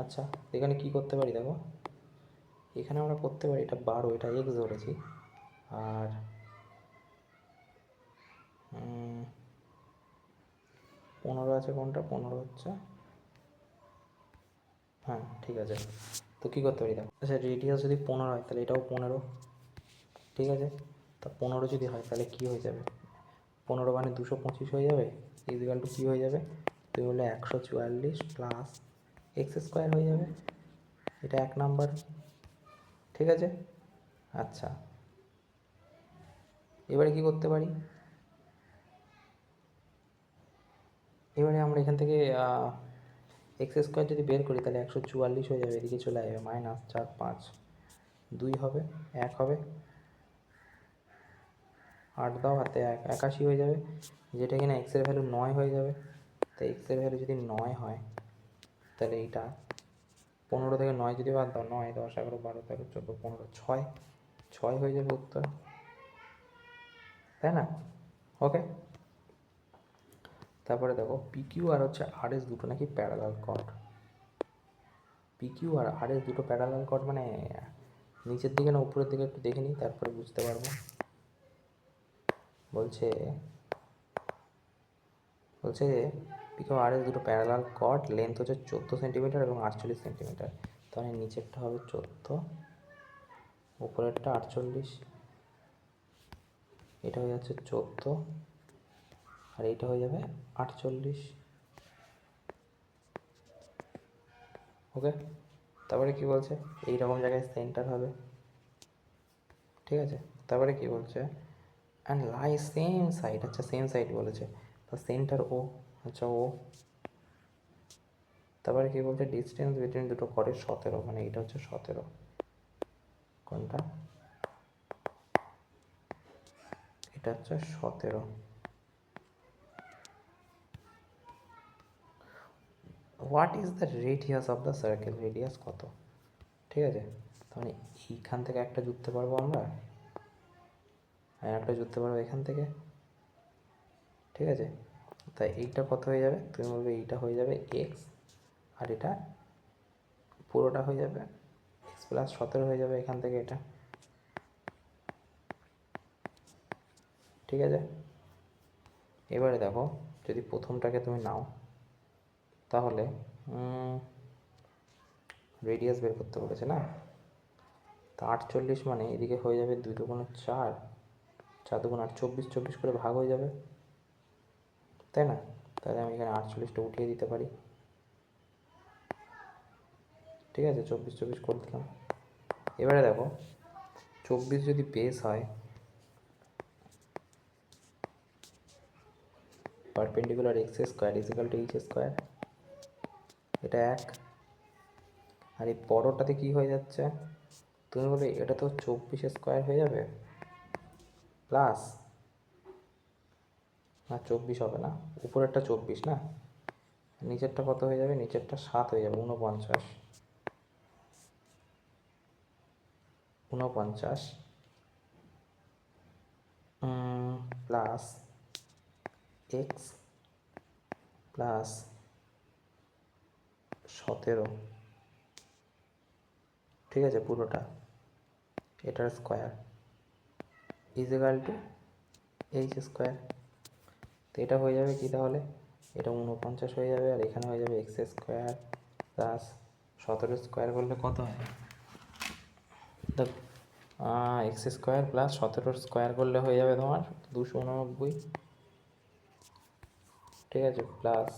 [SPEAKER 1] আচ্ছা, এখানে কি করতে পারি দেখো, এখানে আমরা করতে পারি এটা 12, এটা এক্স ধরেছি, আর 15 আছে, কোনটা 15 হচ্ছে, হ্যাঁ ঠিক আছে। তো কী করতে পারি দেখো, আচ্ছা রেডিয়াস যদি 15 হয় তাহলে এটাও 15, ঠিক আছে। তা 15 যদি হয় তাহলে কী হয়ে যাবে, 15 মানে 225 হয়ে যাবে, ইজিক্যাল টু কী হয়ে যাবে, তুই বললে 144 প্লাস এক্স স্কোয়ার হয়ে যাবে, এটা 1 নাম্বার। ঠিক আছে, আচ্ছা, এবারে কি করতে পারি, এবারে আমরা এখান থেকে এক্স স্কোয়ার যদি বের করি তাহলে 144 হয়ে যাবে, এদিকে চলে আসবে মাইনাস 4 5 2 হবে, 1 হবে, 8 দাও হাতে 1, 81 হয়ে যাবে, যেটা কিনা এক্সের ভ্যালু 9 হয়ে যাবে। তো এক্সের ভ্যালু যদি 9 হয় তাহলে এইটা 15 থেকে 9 যদি বাদ দাও, 9 10 11 12 13 14 15 6, 6 হয়ে যাবে উত্তর, তাই না? ওকে, তারপরে দেখো পিকিউ আর হচ্ছে আরএস দুটো নাকি প্যারালাল কর্ড। পিকিউ আর আরএস দুটো প্যারালাল কর্ড মানে নিচের দিকে না উপরের দিকে, একটু দেখে নিই তারপরে বুঝতে পারবো। বলছে বলছে পিকিউ আর এস দুটো প্যারালাল কর্ড, লেন্থ হচ্ছে 14 সেন্টিমিটার এবং 48 সেন্টিমিটার। তাহলে নিচেরটা হবে 14, উপরেরটা 48, এটা হয়ে যাচ্ছে 14 আর এইটা হয়ে যাবে 48। ওকে, তারপরে কি বলছে, এইরকম জায়গায় সেন্টার হবে। ঠিক আছে, তারপরে কি বলছে, অ্যান্ড লাই সেম সাইড, আচ্ছা সেম সাইড বলেছে, তো সেন্টার ও, আচ্ছা ও। তারপরে কি বলছে, ডিস্টেন্স বিটুইন দুটো কর্ডের 17, মানে এইটা হচ্ছে 17, কোনটা, এটা হচ্ছে 17। What is the radius of the circle, radius কত? ঠিক আছে, তাহলে এইখান থেকে একটা জুড়তে পারবো আমরা, আর একটা জুড়তে পারবো এখান থেকে। ঠিক আছে, তাই এইটা কত হয়ে যাবে, তুমি বলবে এইটা হয়ে যাবে এক্স, আর এটা পুরোটা হয়ে যাবে এক্স প্লাস 17 হয়ে যাবে এখান থেকে এটা। ঠিক আছে, এবারে দেখো, যদি প্রথমটাকে তুমি নাও তাহলে রেডিয়াস বের করতে বলেছে না, তা 48 মানে এদিকে হয়ে যাবে 2 2 4, 4 2 8, 24 24 করে ভাগ হয়ে যাবে, তাই না? তাহলে আমি এখানে 48টা উঠিয়ে দিতে পারি। ঠিক আছে, 24 24 করে দিলাম। এবারে দেখো, 24 যদি বেস হয়, perpendicular X square equal to H square, এটা 1, আর এই বড়টাতে কী হয়ে যাচ্ছে, তুমি বলবে এটা তো 24 স্কোয়ার হয়ে যাবে প্লাস, না 24 হবে না, উপরেরটা 24 না, নিচেরটা কত হয়ে যাবে, নিচেরটা 7 হয়ে যাবে, 49 49 প্লাস এক্স প্লাস 17 ঠিক আছে, পুরোটা এটার square is equal to H square. তো এটা হয়ে যাবে কি তাহলে, এটা 49 হয়ে যাবে, আর এখানে হয়ে যাবে এক্স স্কোয়ার প্লাস 17 স্কোয়ার করলে কত হয়, দেখ এক্স স্কোয়ার প্লাস 17 স্কোয়ার করলে হয়ে যাবে তোমার 289, ঠিক আছে, প্লাস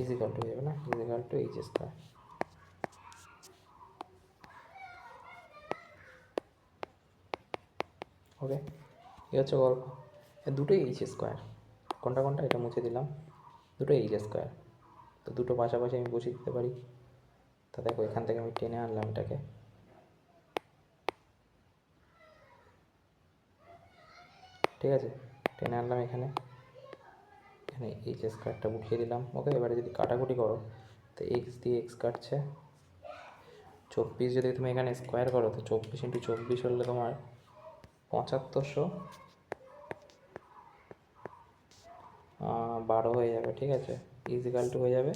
[SPEAKER 1] ইজ ইকাল টু হয়ে যাবে না, is equal to H square. Okay, এই হচ্ছে গল্প। দুটোই এইচ স্কোয়ার, কোনটা কোনটা এটা মুছে দিলাম, দুটো এইচ স্কোয়ার। তো দুটো পাশাপাশি আমি বসিয়ে দিতে পারি। তা দেখো এখান থেকে আমি টেনে আনলাম এটাকে, ঠিক আছে, টেনে আনলাম এখানে, এখানে এইচ স্কোয়ারটা উঠিয়ে দিলাম। ওকে, এবারে যদি কাটাকুটি করো তো এক্স দিয়ে এক্স কাটছে, 24 যদি তুমি এখানে স্কোয়ার করো তো 24 ইন্টু 24 হলে তোমার 7512 হয়ে যাবে, ঠিক আছে, ইজ ইকাল টু হয়ে যাবে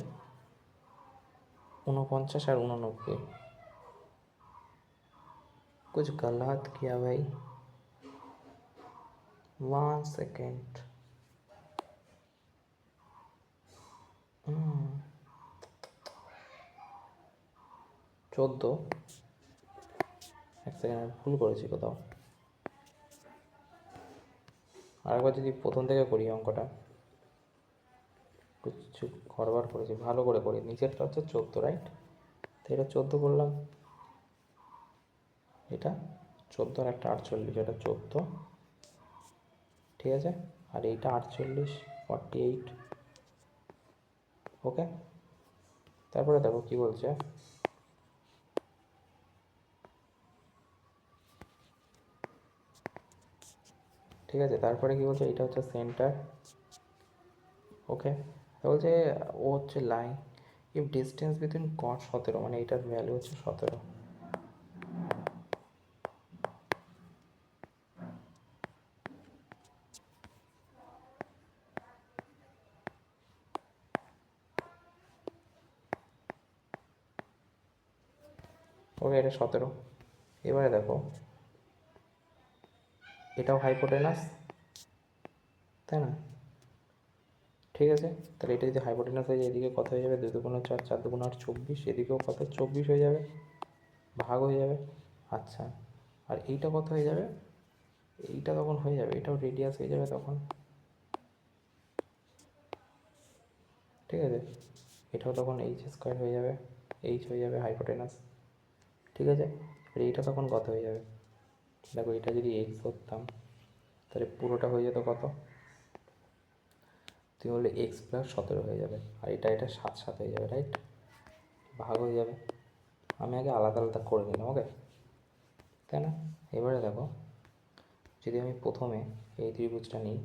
[SPEAKER 1] 49 আর 89। कुछ गलत किया भाई, 1 सेकेंड। 14, এক সেকেন্ড ভুল করেছি কোথাও, আরেকবার যদি প্রথম থেকে করি অঙ্কটা, কিছু গড়বড় করেছি, ভালো করে করি। নিচেরটা হচ্ছে 14, রাইট, তো এটা 14 করলাম, এটা 14 আর একটা 48, এটা 14, ঠিক আছে, আর এইটা 48, 48। ওকে, তারপরে দেখো কি বলছে, ঠিক আছে, তারপরে কি বলছে, এটা হচ্ছে সেন্টার। ওকে, বলছে ও হচ্ছে লাইন ইফ ডিস্টেন্স বিটুইন কট 17, মানে এটার ভ্যালু হচ্ছে 17। ওকে, এটা 17। এবারে দেখো এটাও হাইপোটেনাস, তাই না, ঠিক আছে, তাহলে এটা যদি হাইপোটেনাস হয়ে যায় এদিকে কত হয়ে যাবে, 2 দুগুণ 4, 4 দুগুণ 8, 24, এদিকেও কত 24 হয়ে যাবে, ভাগ হয়ে যাবে। আচ্ছা, আর এইটা কত হয়ে যাবে, এইটা তখন হয়ে যাবে, এটাও রেডিয়াস হয়ে যাবে তখন, ঠিক আছে, এটাও তখন এইচ স্কোয়ার হয়ে যাবে, এইচ হয়ে যাবে হাইপোটেনাস, ঠিক আছে। আর এইটা তখন কত হয়ে যাবে, দেখো এটা যদি এক্স ধরতাম তাহলে পুরোটা হয়ে যেত কত, তুই বললে এক্স প্লাস 17 হয়ে যাবে, আর এটা 7 7 হয়ে যাবে, রাইট, ভাগ হয়ে যাবে। আমি আগে আলাদা আলাদা করে নিলাম, ওকে, তাই না। এবারে দেখো যদি আমি প্রথমে এই ত্রিভুজটা নিই,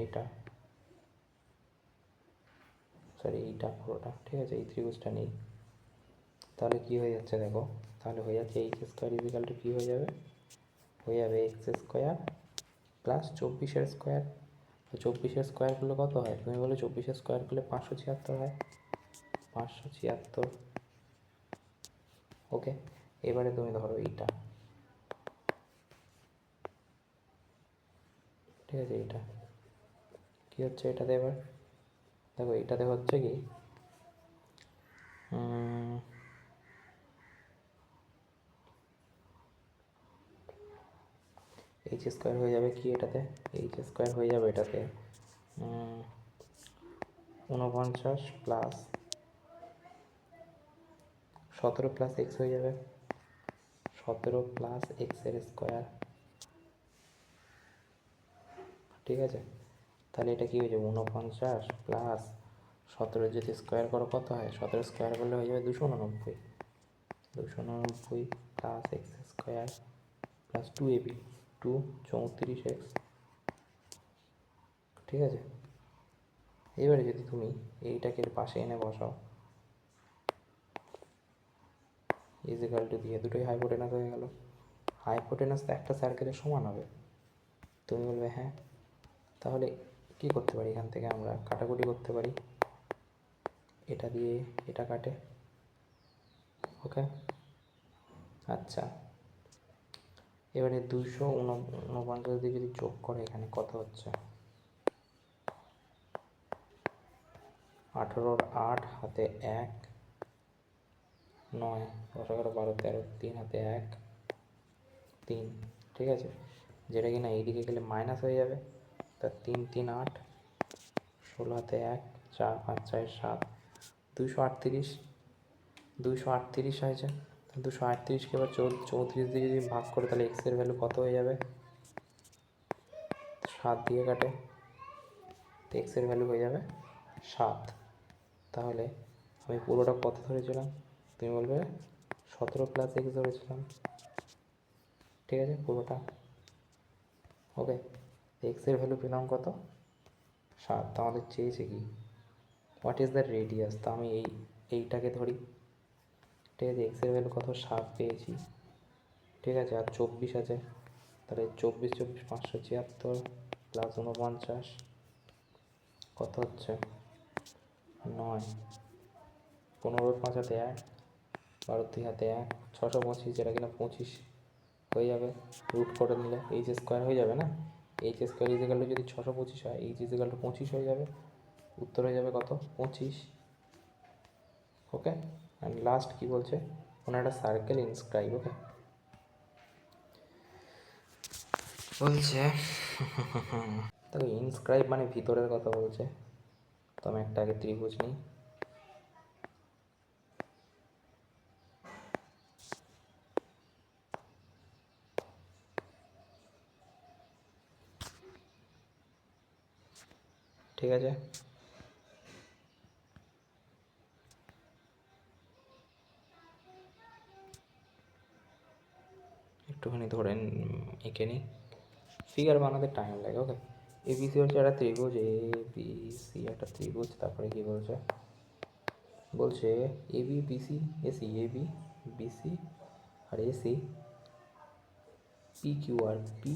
[SPEAKER 1] এইটা, সরি এইটা পুরোটা, ঠিক আছে, এই ত্রিভুজটা নিই, তাহলে কী হয়ে যাচ্ছে দেখো, তাহলে হয়ে যাচ্ছে এইচ স্কোয়ার ইজিক্যাল টু কী হয়ে যাবে, হয়ে যাবে এক্স স্কোয়ার প্লাস 24 স্কোয়ার। তো 24 স্কোয়ার করলে কত হয়, তুমি বলে 24 স্কোয়ার করলে 576 হয়, 576। ওকে, এবারে তুমি ধরো এইটা, ঠিক আছে, এইটা কী হচ্ছে, এটাতে এবার দেখো এইটাতে হচ্ছে কি, এইচ স্কোয়ার হয়ে যাবে কি এটাতে, এইচ স্কোয়ার হয়ে যাবে এটাতে 49 প্লাস 17 প্লাস এক্স হয়ে যাবে, 17 প্লাস এক্সের স্কোয়ার, ঠিক আছে, তাহলে এটা কী হয়ে যাবে 49 প্লাস 17 যদি স্কোয়ার করো কত হয়, 17 স্কোয়ার করলে হয়ে যাবে 289, 289 plus x square plus 2ab, 2 34 x, ঠিক আছে। এবারে যদি তুমি এইটাকে পাশে এনে বসাও, ইজিক্যাল টু দিয়ে দুটোই হাইপোটেনাস হয়ে গেল, হাইপোটেনাস তো একটা সার্কেলের সমান হবে, তুমি বলবে হ্যাঁ, তাহলে কী করতে পারি, এখান থেকে আমরা কাটাকুটি করতে পারি, এটা দিয়ে এটা কাটে, ওকে। আচ্ছা, এবারে 249 দিয়ে যদি যোগ করে এখানে কত হচ্ছে, 18 8 হাতে 1 9 10 11 12 13 3 হাতে 1 3, ঠিক আছে, যেটা কিনা এইদিকে গেলে মাইনাস হয়ে যাবে, তা 3 3 8 16 হাতে 1 4 5 4 7 238, 238 হয়েছে। 238কে এবার 34 দিয়ে যদি ভাগ করে তাহলে এক্সের ভ্যালু কত হয়ে যাবে, 7 দিয়ে কাটে, তো এক্সের ভ্যালু হয়ে যাবে 7। তাহলে আমি পুরোটা কত ধরেছিলাম, তুমি বলবে 17 প্লাস এক্স ধরেছিলাম, ঠিক আছে, পুরোটা, ওকে। এক্সের ভ্যালু পেলাম কত, 7। তো আমাদের চেয়েছে কি, হোয়াট ইজ দ্য রেডিয়াস, তো আমি এইটাকে ধরি, ঠিক আছে, এক্সের ভ্যালু কত, 7 পেয়েছি, ঠিক আছে, আর 24 আছে, তাহলে 24 24 576 প্লাস 49 কত হচ্ছে 9, 15 5 হাতে 1 12 3 হাতে 1 625, যেটা কিনা 25 হয়ে যাবে, রুট করে নিলে এইচ স্কোয়ার হয়ে যাবে না, এইচ স্কোয়ার ইজিক্যাল টু যদি 625 হয়, এইচ ইজিক্যাল টু 25 হয়ে যাবে, উত্তর হয়ে যাবে কত 25, ওকে। অ্যান্ড লাস্ট কী বলছে, কোনো একটা সার্কেল ইনস্ক্রাইব, ওকে, বলছে দেখো ইনস্ক্রাইব মানে ভিতরের কথা বলছে, তো আমি একটা আগে ত্রিভুজ নিই, ঠিক আছে, একটুখানি ধরেন এঁকে নিই, ফিগার বানাতে টাইম লাগে, ওকে। এবিসি হচ্ছে একটা ত্রিভুজ, এবিসি একটা ত্রিভুজ, তারপরে কী বলছে, বলছে AB BC AC, AB BC আর AC P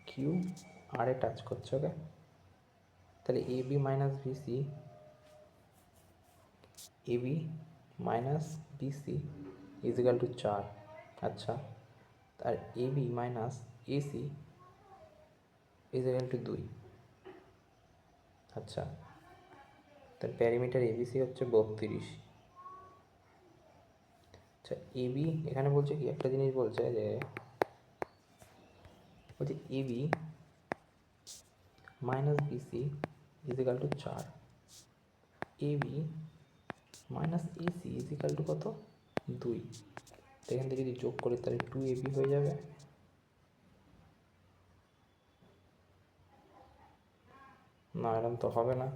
[SPEAKER 1] Q R touch করছে, ওকে। তাহলে AB minus BC, AB minus BC equal to 4, আচ্ছা, আর AB minus AC equal to 2, আচ্ছা, তার প্যারিমিটার এবিসি হচ্ছে 32, আচ্ছা, এবি এখানে বলছে কি একটা জিনিস বলছে যে, বলছে AB minus BC equal to 4, AB minus AC equal to কত 2, এখান থেকে যদি যোগ করি তাহলে 2ab হয়ে যাবে, না এরকম তো হবে না,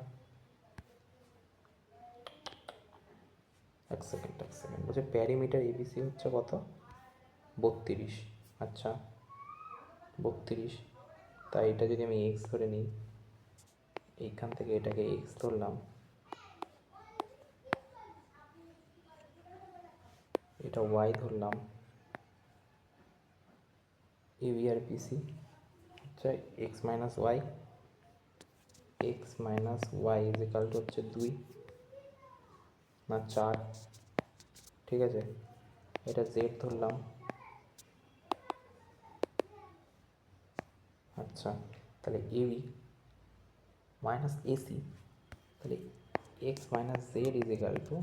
[SPEAKER 1] এক সেকেন্ড বলছে প্যারিমিটার এবিসি হচ্ছে কত 32, আচ্ছা 32, তাই এটা যদি আমি এক্স ধরে নিই, এইখান থেকে এটাকে এক্স ধরলাম, এটা ওয়াই ধরলাম, এবি আর বিসি হচ্ছে X minus Y equal to হচ্ছে 2 না 4, ঠিক আছে, এটা জেড ধরলাম, আচ্ছা, তাহলে এবি মাইনাস এসি, তাহলে X minus Z equal to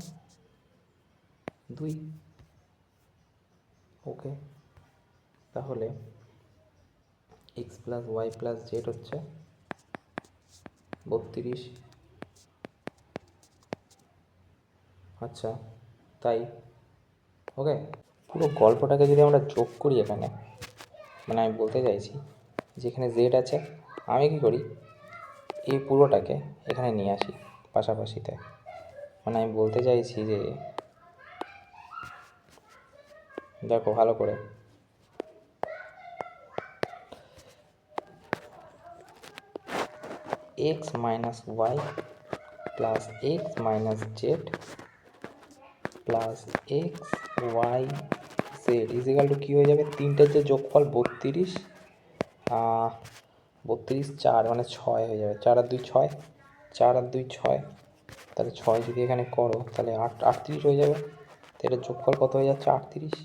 [SPEAKER 1] 2, okay. তাহলে X plus Y plus Z হচ্ছে 32, আচ্ছা, তাই, ওকে। পুরো গল্পটাকে যদি আমরা যোগ করি এখানে, মানে আমি বলতে চাইছি যেখানে জেড আছে, আমি কি করি এই পুরোটাকে এখানে নিয়ে আসি পাশাপাশিতে, মানে আমি বলতে চাইছি যে দেখো ভালো করে, x minus y plus x minus z plus x y z equal to কী হয়ে যাবে, তিনটের যে যোগফল 32, 32 4 মানে 6 হয়ে যাবে, 4 আর 2 6, 4 আর 2 6, তাহলে 6 যদি এখানে করো তাহলে 38 হয়ে যাবে। তো এটার যোগফল কত হয়ে যাচ্ছে? 38।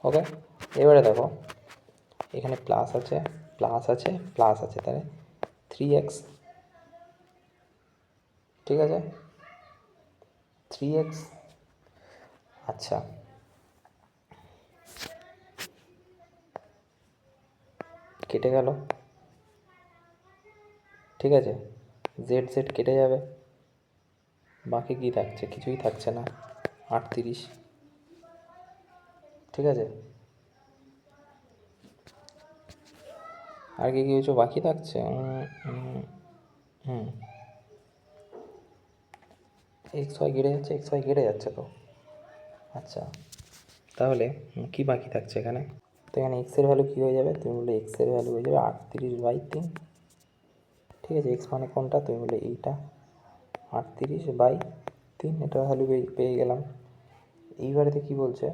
[SPEAKER 1] ওকে, এবারে দেখো এখানে প্লাস আছে প্লাস আছে প্লাস আছে, তাহলে 3x, ঠিক আছে 3x। আচ্ছা, কেটে গেল, ঠিক আছে, জেড জেড কেটে যাবে, বাকি কী থাকছে? কিছুই থাকছে না, 38, ঠিক আছে। আর কি কিছু বাকি থাকছে? এক্স ওয়াই কেটে যাচ্ছে, এক্স ওয়াই কেটে যাচ্ছে তো। আচ্ছা, তাহলে কি বাকি থাকছে এখানে? তো এখানে এক্সের ভ্যালু কী হয়ে যাবে? তুমি বললে এক্সের ভ্যালু হয়ে যাবে 38/3, ঠিক আছে। এক্স মানে কোনটা? তুমি বললে এইটা 38/3, এটা ভ্যালু পেয়ে গেলাম। এইবারেতে কী বলছে?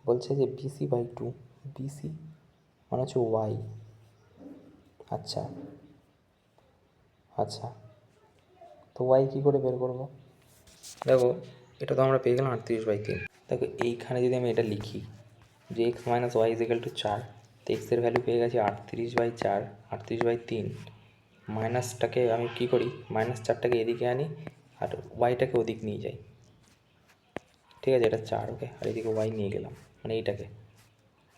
[SPEAKER 1] বলছে যে BC/2, BC মানে হচ্ছে ওয়াই। আচ্ছা আচ্ছা, তো ওয়াই কী করে বের করবো? দেখো এটা তো আমরা পেয়ে গেলাম 38/3। দেখো এইখানে যদি আমি এটা লিখি যে X minus Y is equal to 4, তো এক্সের ভ্যালু পেয়ে গেছি 38/4, 38/3। মাইনাসটাকে আমি কী করি? -4টাকে এদিকে আনি আর ওয়াইটাকে ওদিক নিয়ে যাই, ঠিক আছে। এটা 4, ওকে, আর এদিকে ওয়াই নিয়ে গেলাম মানে এইটাকে,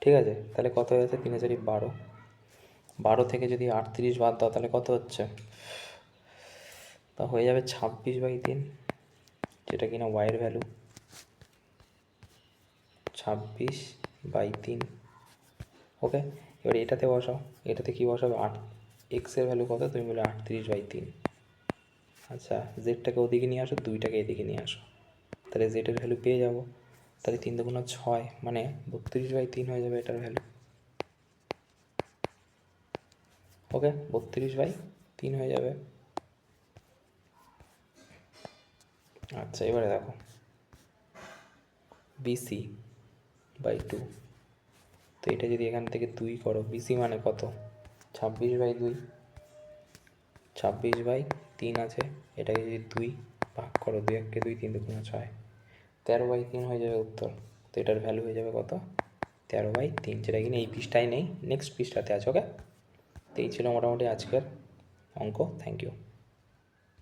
[SPEAKER 1] ঠিক আছে। তাহলে কত হয়ে যাচ্ছে? 3 4 12, 12 থেকে যদি 38 বাদ দাও তাহলে কত হচ্ছে? তা হয়ে যাবে 26/3, যেটা কিনা ওয়াইয়ের ভ্যালু 26/3, ওকে। এবার এটাতে বসাও, এটাতে কী বসাবে? এক্সের ভ্যালু কত? তুমি বলে 38/3। আচ্ছা, জেডটাকে ওদিকে নিয়ে আসো, 2টাকে এদিকে নিয়ে আসো, তাহলে জেডের ভ্যালু পেয়ে যাবো। তাহলে 3 2 6 মানে 32/3 হয়ে যাবে এটার ভ্যালু, ওকে, 32/3 হয়ে যাবে। আচ্ছা, এবারে দেখো BC/2, তো এটা যদি এখান থেকে 2 করো, BC মানে কত? 26/2, 26/3 আছে, এটাকে যদি 2 ভাগ করো, 2 1 2, 3 2 6, 13/3 হয়ে যাবে উত্তর। তো এটার ভ্যালু হয়ে যাবে কত? 13/3, যেটা কিনা এই পৃষ্ঠায় নেই, নেক্সট পৃষ্ঠাতে আছে, ওকে। তো এই ছিল মোটামুটি আজকের অঙ্ক। Thank you.